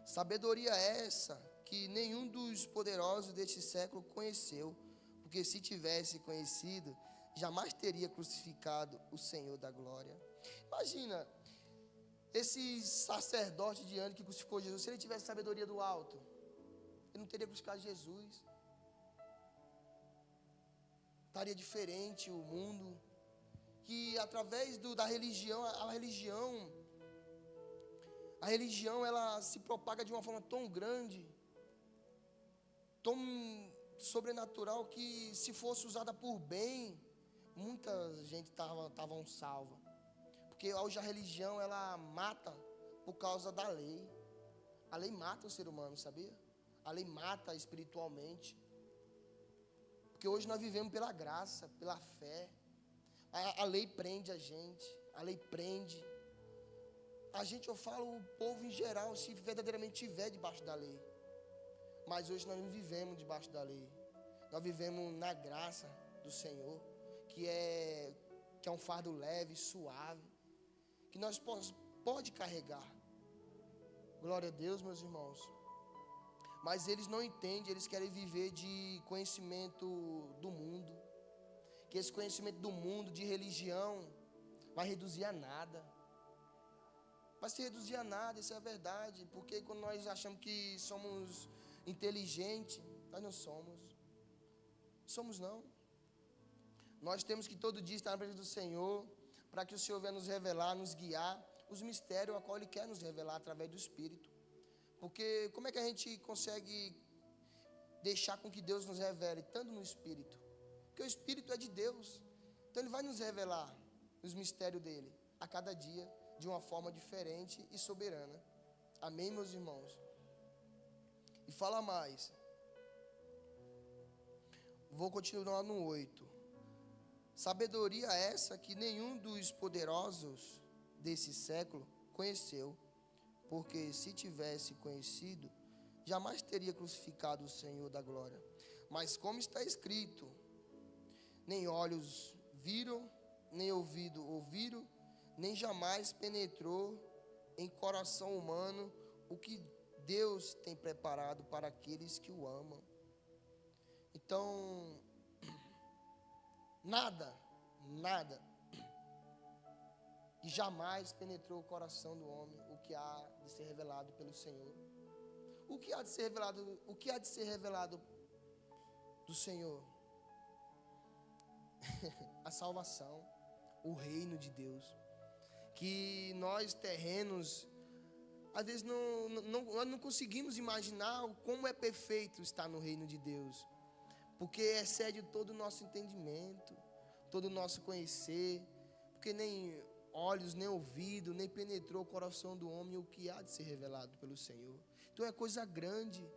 sabedoria essa que nenhum dos poderosos deste século conheceu, porque se tivesse conhecido, jamais teria crucificado o Senhor da glória. Imagina, esse sacerdote de antes que crucificou Jesus, se ele tivesse sabedoria do alto, ele não teria crucificado Jesus. Estaria diferente o mundo, que através da religião, a religião ela se propaga de uma forma tão grande, tão sobrenatural, que se fosse usada por bem, muita gente estavam salva. Porque hoje a religião ela mata por causa da lei. A lei mata o ser humano, sabia? A lei mata espiritualmente. Porque hoje nós vivemos pela graça, pela fé. A lei prende a gente. A lei prende. A gente, eu falo o povo em geral, se verdadeiramente estiver debaixo da lei. Mas hoje nós não vivemos debaixo da lei. Nós vivemos na graça do Senhor, que é um fardo leve, suave, que nós pode carregar. Glória a Deus, meus irmãos. Mas eles não entendem, eles querem viver de conhecimento do mundo. Que esse conhecimento do mundo, de religião, vai reduzir a nada. Vai se reduzir a nada, isso é a verdade. Porque quando nós achamos que somos inteligentes, nós não somos. Somos não. Nós temos que todo dia estar na presença do Senhor, para que o Senhor venha nos revelar, nos guiar os mistérios a qual Ele quer nos revelar através do Espírito. Porque como é que a gente consegue deixar com que Deus nos revele, tanto no Espírito? Porque o Espírito é de Deus, então Ele vai nos revelar os mistérios dEle, a cada dia, de uma forma diferente e soberana. Amém, meus irmãos? E fala mais. Vou continuar no 8. Sabedoria essa que nenhum dos poderosos desse século conheceu, porque se tivesse conhecido, jamais teria crucificado o Senhor da glória. Mas como está escrito, nem olhos viram, nem ouvido ouviram, nem jamais penetrou em coração humano o que Deus tem preparado para aqueles que o amam. Então, nada que jamais penetrou o coração do homem, o que há de ser revelado pelo Senhor. O que há de ser revelado, o que há de ser revelado do Senhor? A salvação, o reino de Deus. Que nós terrenos, às vezes nós não conseguimos imaginar como é perfeito estar no reino de Deus, porque excede todo o nosso entendimento, todo o nosso conhecer, porque nem olhos, nem ouvido, nem penetrou o coração do homem o que há de ser revelado pelo Senhor. Então é coisa grande,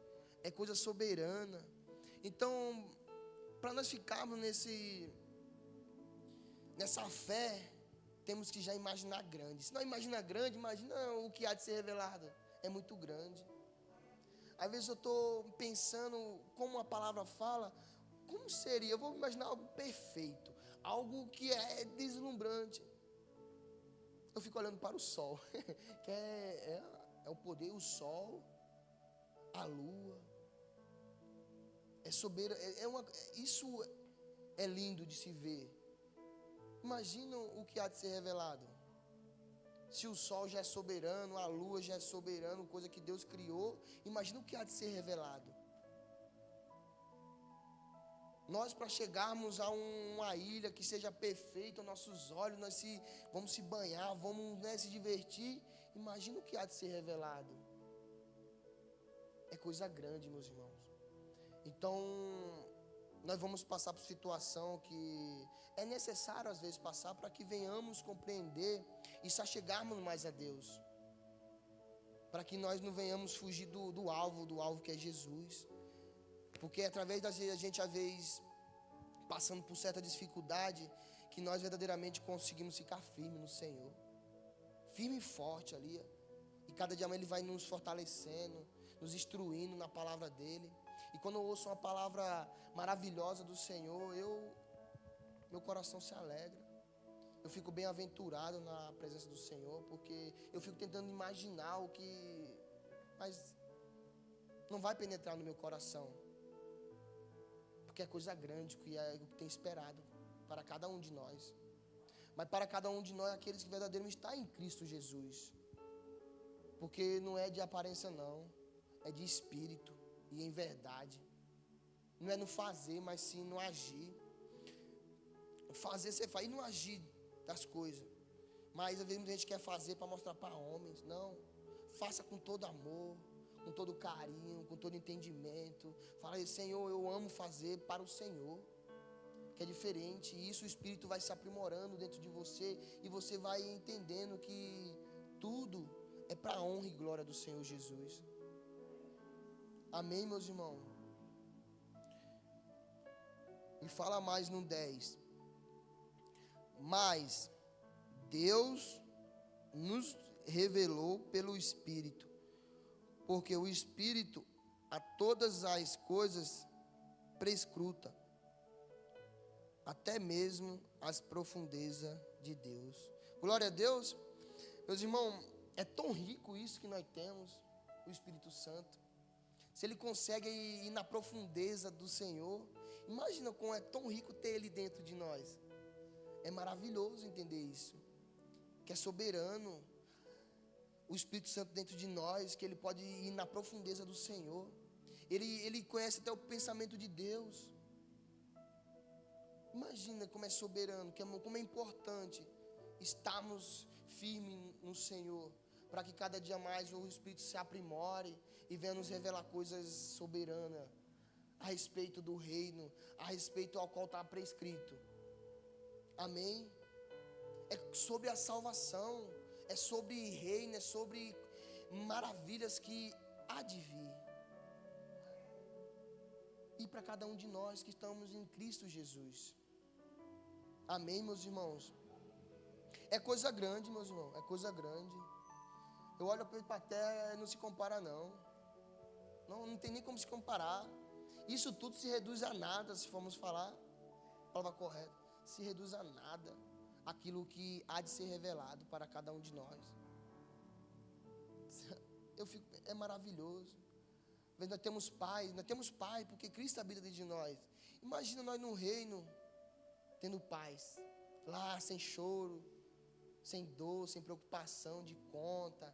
é coisa soberana. Então, para nós ficarmos nessa fé, temos que já imaginar grande. Se não imagina grande, imagina o que há de ser revelado. É muito grande. Às vezes eu estou pensando como a palavra fala, como seria? Eu vou imaginar algo perfeito, algo que é deslumbrante. Eu fico olhando para o sol, que é o poder, o sol, a lua. É soberano, isso é lindo de se ver. Imagina o que há de ser revelado. Se o sol já é soberano, a lua já é soberano, coisa que Deus criou, imagina o que há de ser revelado. Nós, para chegarmos a uma ilha que seja perfeita aos nossos olhos, vamos se banhar, vamos, se divertir, imagina o que há de ser revelado. É coisa grande, meus irmãos. Então, nós vamos passar por situação que é necessário às vezes passar para que venhamos compreender e se achegarmos mais a Deus. Para que nós não venhamos fugir do alvo que é Jesus. Porque é através da gente, às vezes, passando por certa dificuldade, que nós verdadeiramente conseguimos ficar firmes no Senhor. Firme e forte ali. E cada dia mais Ele vai nos fortalecendo, nos instruindo na palavra dEle. E quando eu ouço uma palavra maravilhosa do Senhor, meu coração se alegra. Eu fico bem-aventurado na presença do Senhor, porque eu fico tentando imaginar mas não vai penetrar no meu coração. Porque é coisa grande, que é o que tem esperado para cada um de nós. Mas para cada um de nós, aqueles que verdadeiramente estão em Cristo Jesus. Porque não é de aparência não, é de espírito e em verdade. Não é no fazer, mas sim no agir. Fazer você faz, e não agir das coisas. Mas às vezes a gente quer fazer para mostrar para homens. Não, faça com todo amor, com todo carinho, com todo entendimento. Fala aí, Senhor, eu amo fazer para o Senhor, que é diferente. E isso o Espírito vai se aprimorando dentro de você, e você vai entendendo que tudo é para a honra e glória do Senhor Jesus. Amém, meus irmãos? E fala mais no 10. Mas Deus nos revelou pelo Espírito, porque o Espírito a todas as coisas prescruta, até mesmo as profundezas de Deus. Glória a Deus. Meus irmãos, é tão rico isso que nós temos, o Espírito Santo. Se Ele consegue ir na profundeza do Senhor, imagina como é tão rico ter Ele dentro de nós. É maravilhoso entender isso, que é soberano, o Espírito Santo dentro de nós, que Ele pode ir na profundeza do Senhor. Ele conhece até o pensamento de Deus. Imagina como é soberano, como é importante estarmos firmes no Senhor, para que cada dia mais o Espírito se aprimore e venha nos revelar coisas soberanas a respeito do reino, a respeito ao qual está prescrito. Amém? É sobre a salvação, é sobre reino, é sobre maravilhas que há de vir. E para cada um de nós que estamos em Cristo Jesus. Amém, meus irmãos? É coisa grande, meus irmãos, é coisa grande. Eu olho para a terra e não se compara não. Não tem nem como se comparar. Isso tudo se reduz a nada, se formos falar a palavra correta. Se reduz a nada aquilo que há de ser revelado para cada um de nós. É maravilhoso. Nós temos paz, porque Cristo habita dentro de nós. Imagina nós no reino, tendo paz, lá sem choro, sem dor, sem preocupação de conta,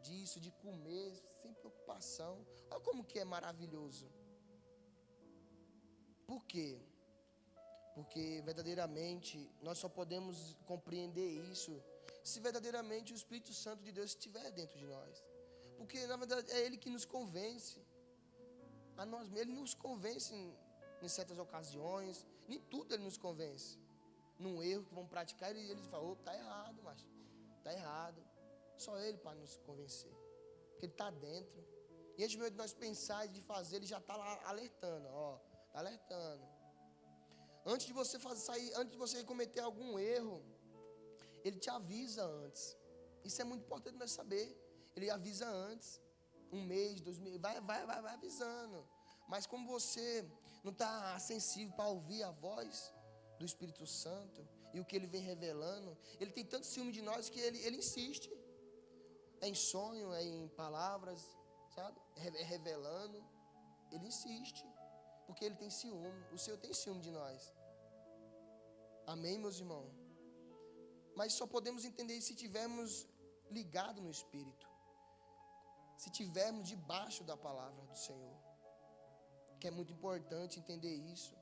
disso, de comer, sem preocupação. Olha como que é maravilhoso. Por quê? Porque verdadeiramente nós só podemos compreender isso se verdadeiramente o Espírito Santo de Deus estiver dentro de nós. Porque na verdade é Ele que nos convence a nós mesmos. Ele nos convence em certas ocasiões, nem tudo Ele nos convence. Num erro que vão praticar, Ele fala: oh, tá errado, mas tá errado. Só Ele para nos convencer, porque Ele está dentro. E antes mesmo de nós pensar e de fazer, Ele já está lá alertando, ó, está alertando. Antes de você sair, antes de você cometer algum erro, Ele te avisa antes. Isso é muito importante nós saber. Ele avisa antes, 1 mês, 2 meses, vai avisando. Mas como você não está sensível para ouvir a voz do Espírito Santo e o que Ele vem revelando, Ele tem tanto ciúme de nós que Ele insiste. É em sonho, é em palavras, sabe? É revelando. Ele insiste, porque Ele tem ciúme. O Senhor tem ciúme de nós. Amém, meus irmãos? Mas só podemos entender se estivermos ligados no Espírito, se estivermos debaixo da palavra do Senhor, que é muito importante entender isso.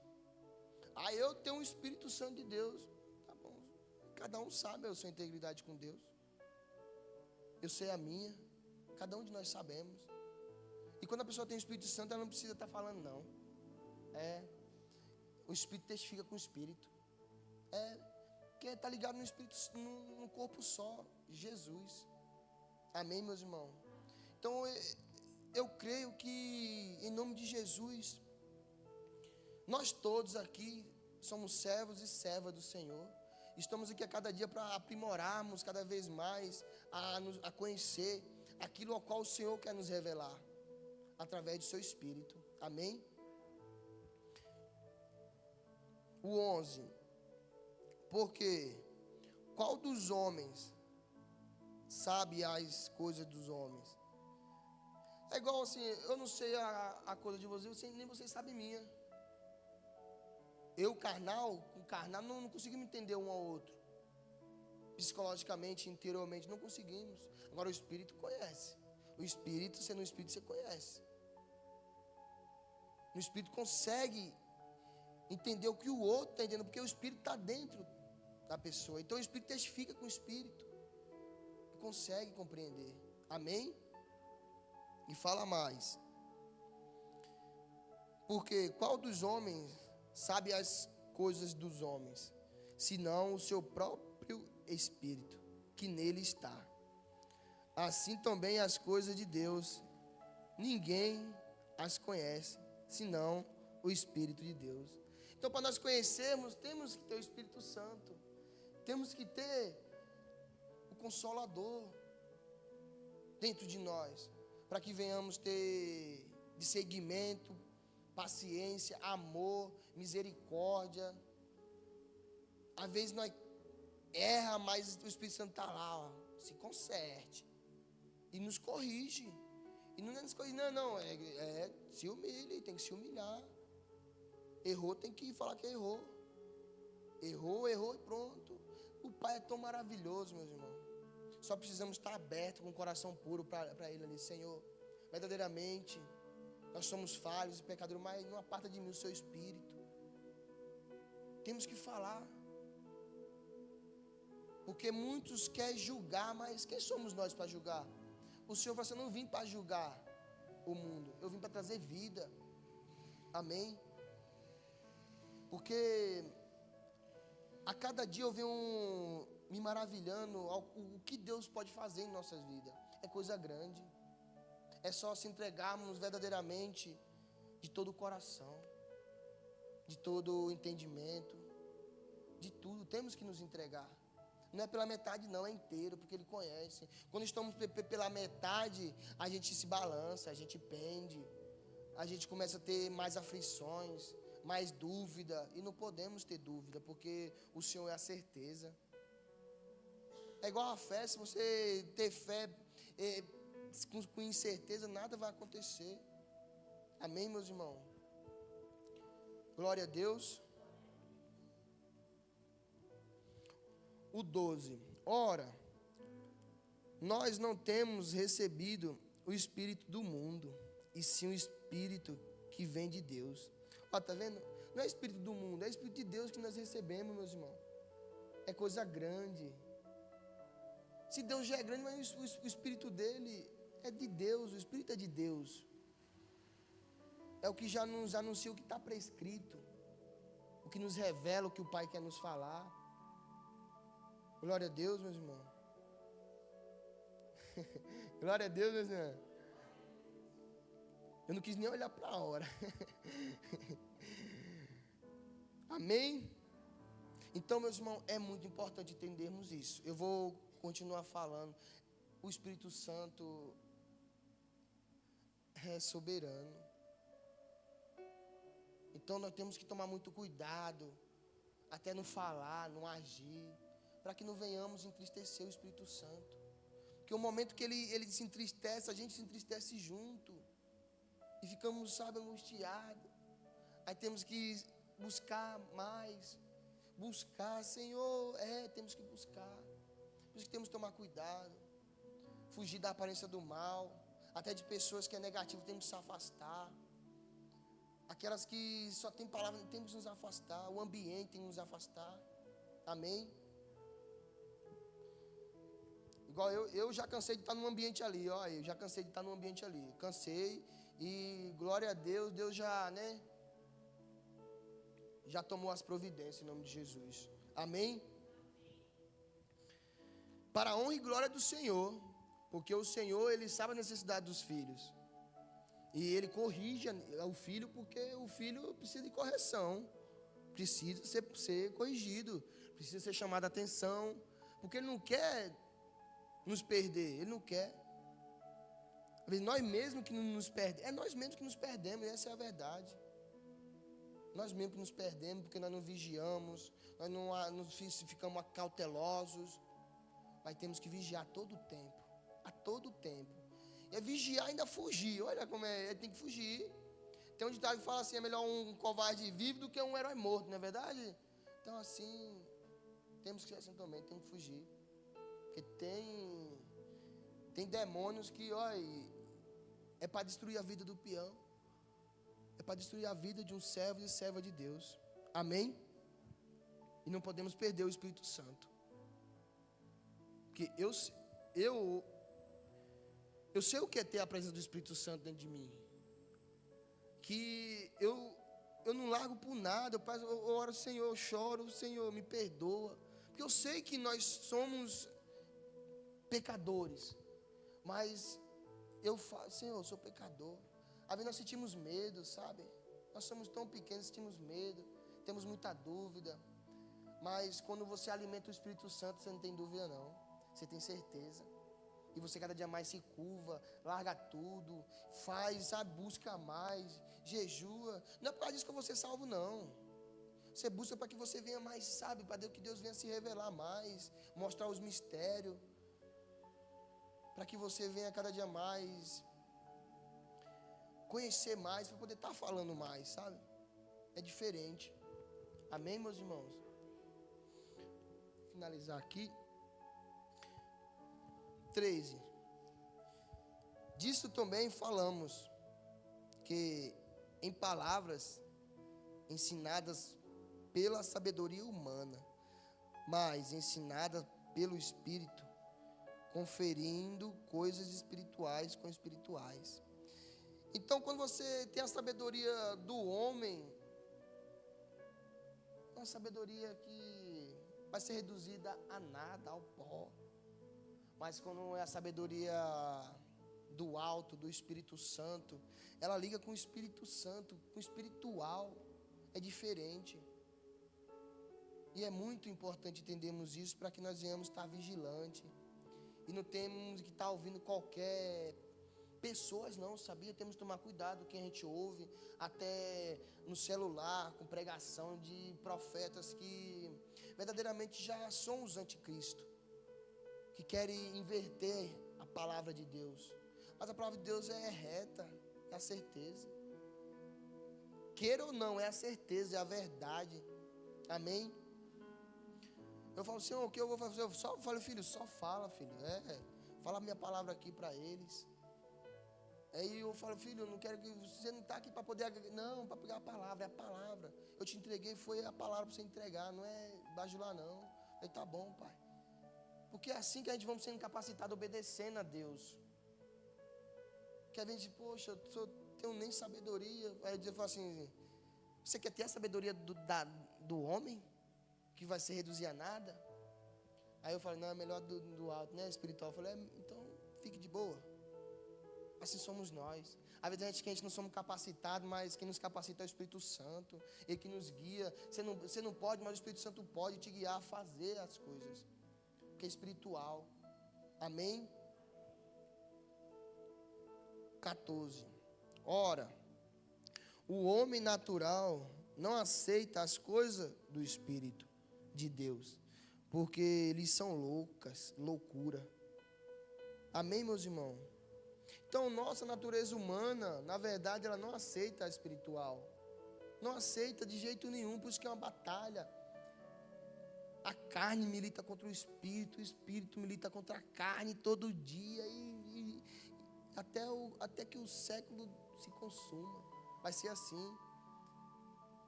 Ah, eu tenho o Espírito Santo de Deus. Tá bom, cada um sabe a sua integridade com Deus. Eu sei a minha, cada um de nós sabemos. E quando a pessoa tem o Espírito Santo, ela não precisa estar falando não. O Espírito testifica com o Espírito. Porque está ligado no Espírito, no corpo só, Jesus. Amém, meus irmãos? Então, eu creio que, em nome de Jesus, nós todos aqui somos servos e servas do Senhor. Estamos aqui a cada dia para aprimorarmos cada vez mais, a conhecer aquilo ao qual o Senhor quer nos revelar, através do seu Espírito. Amém? O 11. Porque qual dos homens sabe as coisas dos homens? É igual assim, eu não sei a coisa de vocês, nem vocês sabem minha. Eu, com carnal, não conseguimos entender um ao outro. Psicologicamente, interiormente, não conseguimos. Agora o Espírito conhece. O Espírito, sendo um Espírito, você conhece. O Espírito consegue entender o que o outro está entendendo, porque o Espírito está dentro da pessoa. Então o Espírito testifica com o Espírito e consegue compreender. Amém? E fala mais. Porque qual dos homens sabe as coisas dos homens, senão o seu próprio Espírito, que nele está? Assim também as coisas de Deus, ninguém as conhece, senão o Espírito de Deus. Então, para nós conhecermos, temos que ter o Espírito Santo. Temos que ter o Consolador dentro de nós, para que venhamos ter discernimento, paciência, amor, misericórdia. Às vezes nós erra, mas o Espírito Santo está lá, ó, se conserte e nos corrige. E não é nos corrige, não, se humilhe, tem que se humilhar. Errou, tem que falar que errou. Errou e pronto. O Pai é tão maravilhoso, meus irmãos. Só precisamos estar abertos, com o coração puro para Ele ali. Senhor, verdadeiramente, nós somos falhos e pecadores, mas não aparta de mim o seu Espírito. Temos que falar. Porque muitos querem julgar, mas quem somos nós para julgar? O Senhor falou assim: eu não vim para julgar o mundo, eu vim para trazer vida. Amém? Porque a cada dia eu venho me maravilhando o que Deus pode fazer em nossas vidas. É coisa grande. É só se entregarmos verdadeiramente de todo o coração, de todo o entendimento, de tudo. Temos que nos entregar. Não é pela metade não, é inteiro, porque Ele conhece. Quando estamos pela metade, a gente se balança, a gente pende, a gente começa a ter mais aflições, mais dúvida, e não podemos ter dúvida, porque o Senhor é a certeza. É igual a fé, se você ter fé com incerteza, nada vai acontecer. Amém, meus irmãos? Glória a Deus. O 12. Ora, nós não temos recebido o Espírito do mundo, e sim o Espírito que vem de Deus. Ó, tá vendo? Não é Espírito do mundo, é Espírito de Deus que nós recebemos, meus irmãos. É coisa grande. Se Deus já é grande, mas o Espírito dele é de Deus, o Espírito é de Deus. É o que já nos anuncia o que está prescrito, o que nos revela o que o Pai quer nos falar. Glória a Deus, meus irmãos. Glória a Deus, meus irmãos. Eu não quis nem olhar para a hora. Amém? Então, meus irmãos, é muito importante entendermos isso. Eu vou continuar falando. O Espírito Santo é soberano. Então, nós temos que tomar muito cuidado, até no falar, no agir, para que não venhamos entristecer o Espírito Santo. Porque o momento que ele se entristece, a gente se entristece junto. E ficamos, sabe, angustiados. Aí temos que buscar mais. Buscar, Senhor, temos que buscar. Por isso que temos que tomar cuidado. Fugir da aparência do mal. Até de pessoas que é negativo, temos que se afastar. Aquelas que só tem palavras, temos que nos afastar. O ambiente tem que nos afastar. Amém? Igual eu já cansei de estar num ambiente ali, ó. Eu já cansei de estar num ambiente ali. Cansei e glória a Deus, Deus já, né? Já tomou as providências em nome de Jesus. Amém? Para a honra e glória do Senhor, porque o Senhor, Ele sabe a necessidade dos filhos. E Ele corrige o filho, porque o filho precisa de correção. Precisa ser corrigido. Precisa ser chamado a atenção. Porque Ele não quer nos perder. Ele não quer. Às vezes nós mesmos que nos perdemos. É nós mesmos que nos perdemos, essa é a verdade. Nós mesmos que nos perdemos, porque nós não vigiamos, nós não ficamos cautelosos. Mas temos que vigiar todo o tempo. A todo o tempo. E é vigiar e ainda fugir. Olha como tem que fugir. Tem um ditado que fala assim, é melhor um covarde vivo do que um herói morto, não é verdade? Então assim, temos que ser assim também, temos que fugir. Porque tem demônios que, olha, é para destruir a vida do peão. É para destruir a vida de um servo e serva de Deus. Amém? E não podemos perder o Espírito Santo. Porque eu sei o que é ter a presença do Espírito Santo dentro de mim. Que eu não largo por nada. Eu oro, Senhor, eu choro, Senhor, me perdoa. Porque eu sei que nós somos pecadores. Mas eu falo, Senhor, eu sou pecador. Às vezes nós sentimos medo, sabe? Nós somos tão pequenos, sentimos medo. Temos muita dúvida. Mas quando você alimenta o Espírito Santo, você não tem dúvida não. Você tem certeza. E você cada dia mais se curva, larga tudo, faz, sabe, busca mais, jejua. Não é por causa disso que eu vou ser salvo, não. Você busca para que você venha mais, sabe, para que Deus venha se revelar mais, mostrar os mistérios. Para que você venha cada dia mais conhecer mais, para poder estar falando mais, sabe? É diferente. Amém, meus irmãos? Vou finalizar aqui. 13. Disso também falamos, que em palavras ensinadas pela sabedoria humana, mas ensinadas pelo Espírito, conferindo coisas espirituais com espirituais. Então, quando você tem a sabedoria do homem, é uma sabedoria que vai ser reduzida a nada, ao pó. Mas quando é a sabedoria do alto, do Espírito Santo, ela liga com o Espírito Santo, com o espiritual. É diferente. E é muito importante entendermos isso para que nós venhamos estar vigilantes. E não temos que estar ouvindo qualquer pessoas, não, sabia? Temos que tomar cuidado com quem a gente ouve, até no celular, com pregação de profetas que verdadeiramente já são os anticristo, que querem inverter a palavra de Deus. Mas a palavra de Deus é reta, é a certeza. Queira ou não, é a certeza, é a verdade. Amém? Eu falo, Senhor, o que eu vou fazer? Eu só falo, filho, só fala, filho. Fala a minha palavra aqui para eles. Aí eu falo, filho, eu não quero que você não está aqui para poder... Não, para pegar a palavra, é a palavra. Eu te entreguei, foi a palavra para você entregar, não é bajular não. Aí tá bom, pai. Porque é assim que a gente vamos sendo capacitado obedecendo a Deus. Que a gente, poxa, eu tenho nem sabedoria. Aí eu falo assim, você quer ter a sabedoria do homem? Que vai se reduzir a nada? Aí eu falo, não, é melhor do alto, né? Espiritual. Eu falei, então fique de boa. Assim somos nós. Às vezes a gente que a gente não somos capacitados, mas quem nos capacita é o Espírito Santo. Ele que nos guia. Você não pode, mas o Espírito Santo pode te guiar a fazer as coisas. Porque é espiritual. Amém? 14. Ora, o homem natural não aceita as coisas do Espírito de Deus, porque eles são loucura. Amém, meus irmãos? Então, nossa natureza humana, na verdade, ela não aceita a espiritual. Não aceita de jeito nenhum, por isso que é uma batalha. A carne milita contra o espírito milita contra a carne todo dia, e até que o século se consuma. Vai ser assim.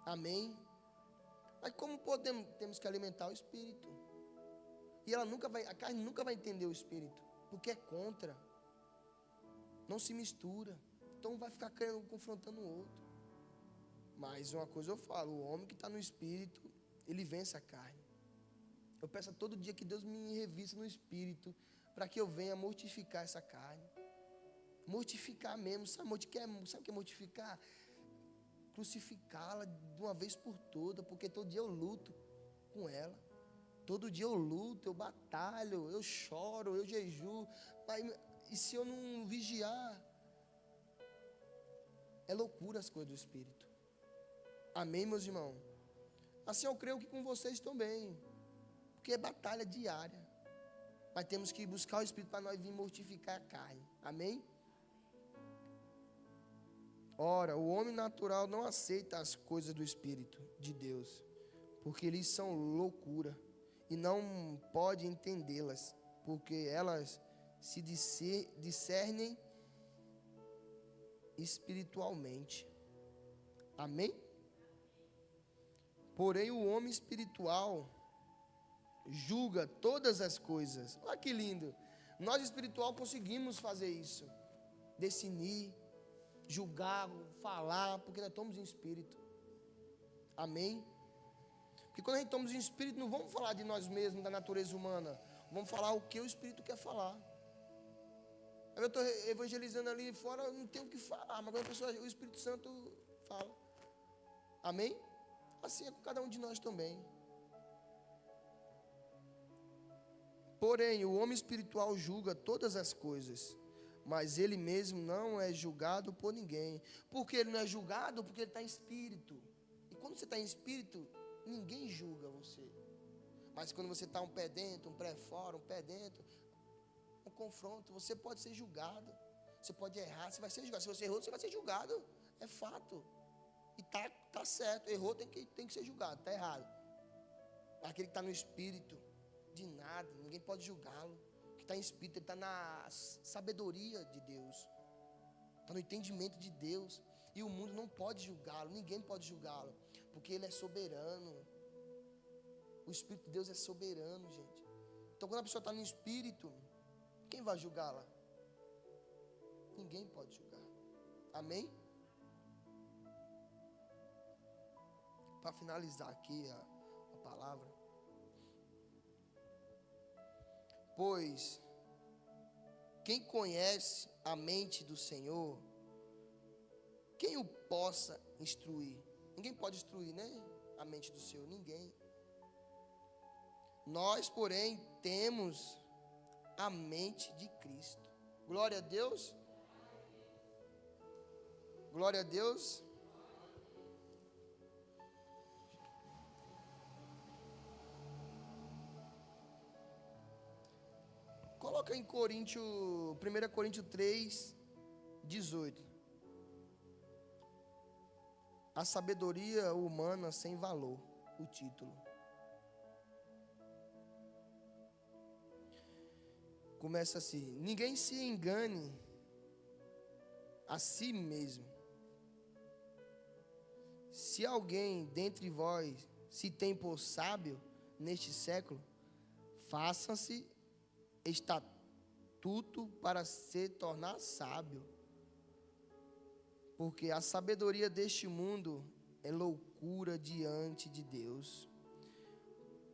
Amém? Mas como temos que alimentar o espírito? E a carne nunca vai entender o espírito, porque é contra. Não se mistura. Então vai ficar confrontando o outro. Mas uma coisa eu falo, o homem que está no espírito, ele vence a carne. Eu peço a todo dia que Deus me revista no espírito, para que eu venha mortificar essa carne. Mortificar mesmo. Sabe o que é mortificar? Crucificá-la de uma vez por toda, porque todo dia eu luto com ela. Todo dia eu luto, eu batalho, eu choro, eu jejuo. E se eu não vigiar, é loucura as coisas do Espírito. Amém, meus irmãos? Assim eu creio que com vocês também. Porque é batalha diária. Mas temos que buscar o Espírito para nós vir mortificar a carne. Amém? Ora, o homem natural não aceita as coisas do Espírito de Deus, porque eles são loucura, e não pode entendê-las, porque elas se discernem espiritualmente. Amém? Porém, o homem espiritual julga todas as coisas. Olha que lindo. Nós espiritual conseguimos fazer isso. Definir, julgar, falar, porque nós estamos em espírito. Amém? Porque quando a gente estamos em espírito, não vamos falar de nós mesmos, da natureza humana. Vamos falar o que o espírito quer falar. Eu estou evangelizando ali fora, eu não tenho o que falar, mas quando o Espírito Santo fala. Amém? Assim é com cada um de nós também. Porém, o homem espiritual julga todas as coisas, mas ele mesmo não é julgado por ninguém. Por que ele não é julgado? Porque ele está em espírito. E quando você está em espírito, ninguém julga você. Mas quando você está um pé dentro, um pé fora, um pé dentro, um confronto, você pode ser julgado. Você pode errar, você vai ser julgado. Se você errou, você vai ser julgado. É fato. E tá certo. Errou, tem que ser julgado. Está errado. Aquele que está no espírito, de nada, ninguém pode julgá-lo. Que está em espírito, ele está na sabedoria de Deus. Está no entendimento de Deus. E o mundo não pode julgá-lo, ninguém pode julgá-lo. Porque ele é soberano. O Espírito de Deus é soberano, gente. Então quando a pessoa está no espírito, quem vai julgá-la? Ninguém pode julgar. Amém? Para finalizar aqui a palavra. Pois quem conhece a mente do Senhor, quem o possa instruir? Ninguém pode instruir, né? A mente do Senhor, ninguém. Nós, porém, temos a mente de Cristo. Glória a Deus. Glória a Deus. Coloca em 1 Coríntios 3, 18. A sabedoria humana sem valor, o título. começa assim: ninguém se engane a si mesmo. Se alguém dentre vós se tem por sábio neste século, faça-se estatuto para se tornar sábio. Porque a sabedoria deste mundo é loucura diante de Deus.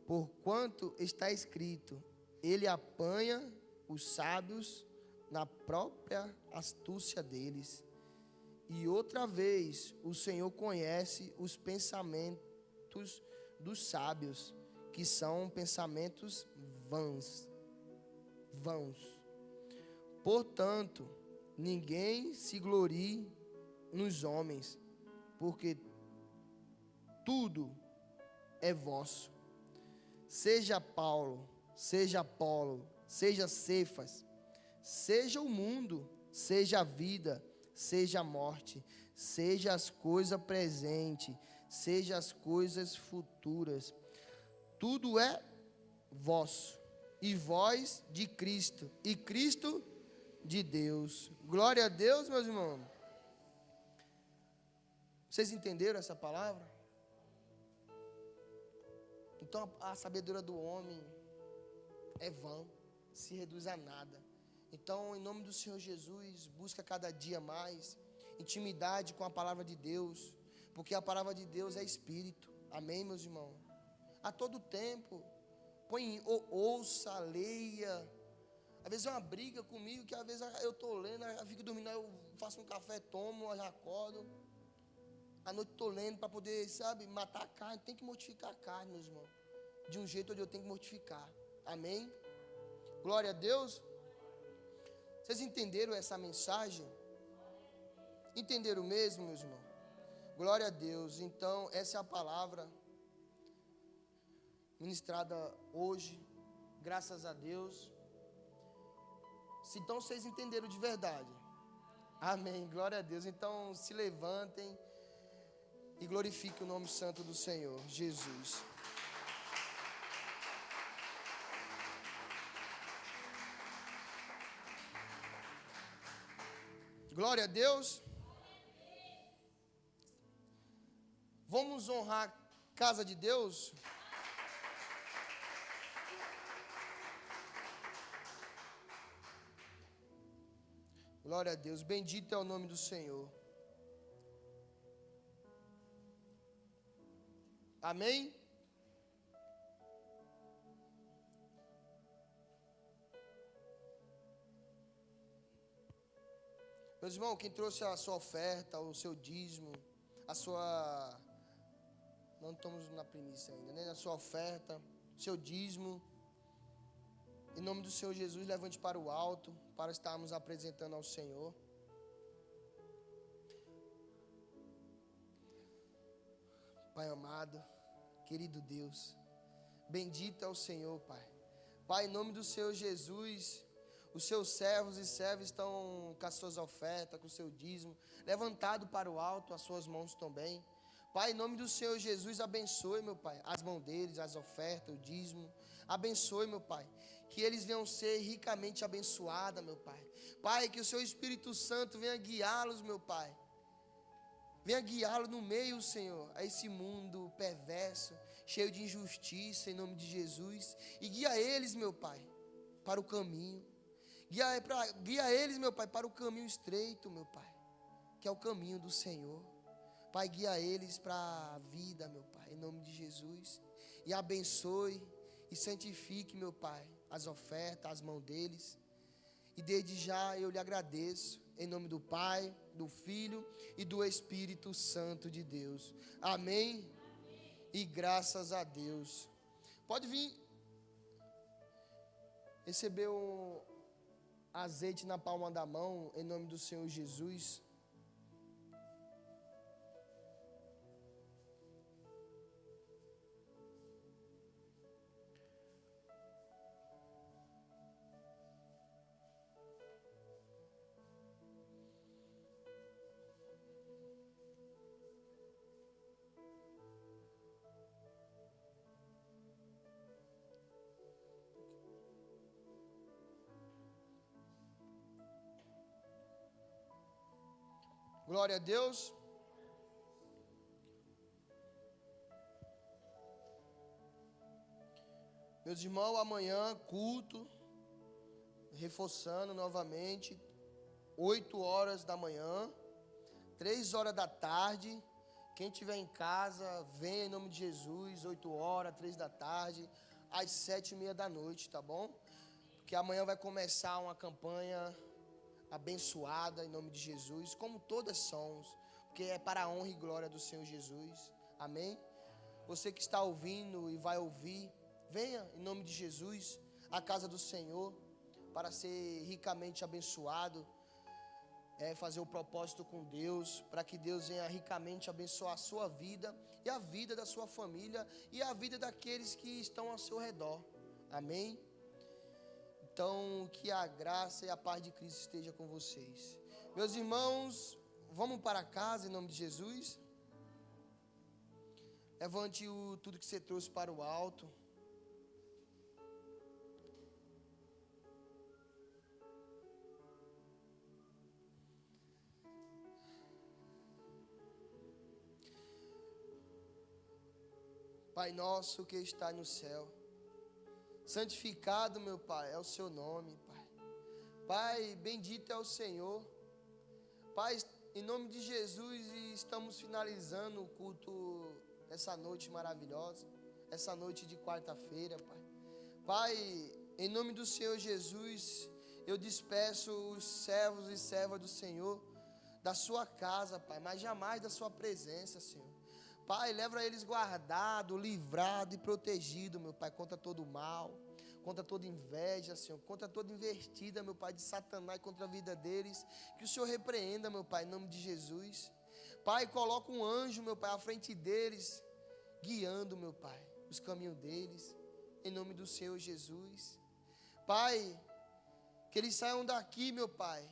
Porquanto está escrito: ele apanha os sábios na própria astúcia deles. E outra vez, o Senhor conhece os pensamentos dos sábios, que são pensamentos vãos. Portanto, ninguém se glorie nos homens, porque tudo é vosso. Seja Paulo, seja Apolo, seja Cefas, seja o mundo, seja a vida, seja a morte, seja as coisas presentes, seja as coisas futuras, tudo é vosso, e vós de Cristo, e Cristo de Deus. Glória a Deus, meus irmãos. Vocês entenderam essa palavra? Então a sabedoria do homem é vã, se reduz a nada. Então, em nome do Senhor Jesus, busca cada dia mais intimidade com a palavra de Deus, porque a palavra de Deus é espírito. Amém, meus irmãos? A todo tempo, ouça, leia. Às vezes é uma briga comigo, que às vezes eu estou lendo, eu fico dormindo, eu faço um café, tomo, já acordo. À noite estou lendo para poder, matar a carne. Tem que mortificar a carne, meus irmãos. De um jeito onde eu tenho que mortificar. Amém? Glória a Deus. Vocês entenderam essa mensagem? Entenderam mesmo, meus irmãos? Glória a Deus. Então, essa é a palavra ministrada hoje. Graças a Deus. Então, vocês entenderam de verdade. Amém. Glória a Deus. Então, se levantem e glorifiquem o nome santo do Senhor, Jesus. Glória a Deus. Vamos honrar a casa de Deus? Glória a Deus. Bendito é o nome do Senhor. Amém? Meus irmãos, quem trouxe a sua oferta, o seu dízimo, a sua... Não estamos na primícia ainda, né? A sua oferta, o seu dízimo. Em nome do Senhor Jesus, levante para o alto, para estarmos apresentando ao Senhor. Pai amado, querido Deus, bendito é o Senhor, Pai. Pai, em nome do Senhor Jesus, os seus servos e servas estão com as suas ofertas, com o seu dízimo, levantado para o alto, as suas mãos também. Pai, em nome do Senhor Jesus, abençoe, meu Pai, as mãos deles, as ofertas, o dízimo. Abençoe, meu Pai, que eles venham ser ricamente abençoados, meu Pai. Pai, que o seu Espírito Santo venha guiá-los, meu Pai. Venha guiá-los no meio, Senhor, a esse mundo perverso, cheio de injustiça, em nome de Jesus. E guia eles, meu Pai, para o caminho. Guia eles, meu Pai, para o caminho estreito, meu Pai, que é o caminho do Senhor. Pai, guia eles para a vida, meu Pai, em nome de Jesus. E abençoe e santifique, meu Pai, as ofertas, as mãos deles. E desde já eu lhe agradeço, em nome do Pai, do Filho e do Espírito Santo de Deus. Amém? E graças a Deus. Pode vir receber um azeite na palma da mão, em nome do Senhor Jesus. Glória a Deus. Meus irmãos, amanhã culto, reforçando novamente, 8 horas da manhã, 3 horas da tarde. Quem estiver em casa, venha em nome de Jesus, 8 horas, 3 da tarde, às 7:30 da noite, tá bom? Porque amanhã vai começar uma campanha abençoada em nome de Jesus, como todas são, porque é para a honra e glória do Senhor Jesus, amém? Você que está ouvindo e vai ouvir, venha em nome de Jesus à casa do Senhor para ser ricamente abençoado, fazer o propósito com Deus, para que Deus venha ricamente abençoar a sua vida e a vida da sua família e a vida daqueles que estão ao seu redor, amém? Então, que a graça e a paz de Cristo esteja com vocês. Meus irmãos, vamos para casa em nome de Jesus. Levante tudo que você trouxe para o alto. Pai nosso que está no céu, santificado, meu Pai, é o seu nome, Pai. Pai, bendito é o Senhor. Pai, em nome de Jesus, estamos finalizando o culto essa noite maravilhosa, essa noite de quarta-feira, Pai. Pai, em nome do Senhor Jesus, eu despeço os servos e servas do Senhor da sua casa, Pai, mas jamais da sua presença, Senhor. Pai, leva eles guardado, livrado e protegido, meu Pai, contra todo o mal, contra toda inveja, Senhor, contra toda investida, meu Pai, de Satanás contra a vida deles, que o Senhor repreenda, meu Pai, em nome de Jesus. Pai, coloca um anjo, meu Pai, à frente deles, guiando, meu Pai, os caminhos deles, em nome do Senhor Jesus. Pai, que eles saiam daqui, meu Pai,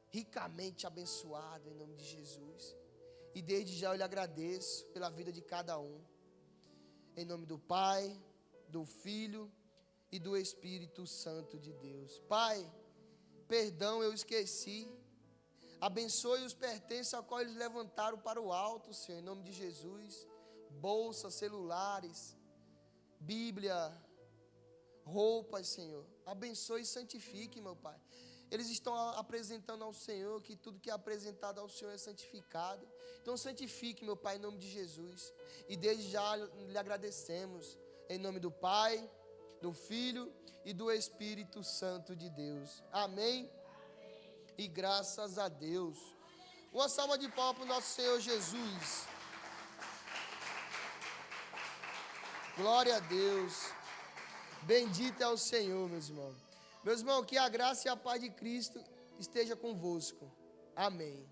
ricamente abençoados, em nome de Jesus. E desde já eu lhe agradeço pela vida de cada um. Em nome do Pai, do Filho e do Espírito Santo de Deus. Pai, perdão, eu esqueci. Abençoe os pertences a qual eles levantaram para o alto, Senhor, em nome de Jesus. Bolsas, celulares, Bíblia, roupas, Senhor. Abençoe e santifique, meu Pai. Eles estão apresentando ao Senhor que tudo que é apresentado ao Senhor é santificado. Então santifique, meu Pai, em nome de Jesus. E desde já lhe agradecemos. Em nome do Pai, do Filho e do Espírito Santo de Deus. Amém? E graças a Deus. Uma salva de palmas para o nosso Senhor Jesus. Glória a Deus. Bendito é o Senhor, meus irmãos. Meus irmãos, que a graça e a paz de Cristo esteja convosco. Amém.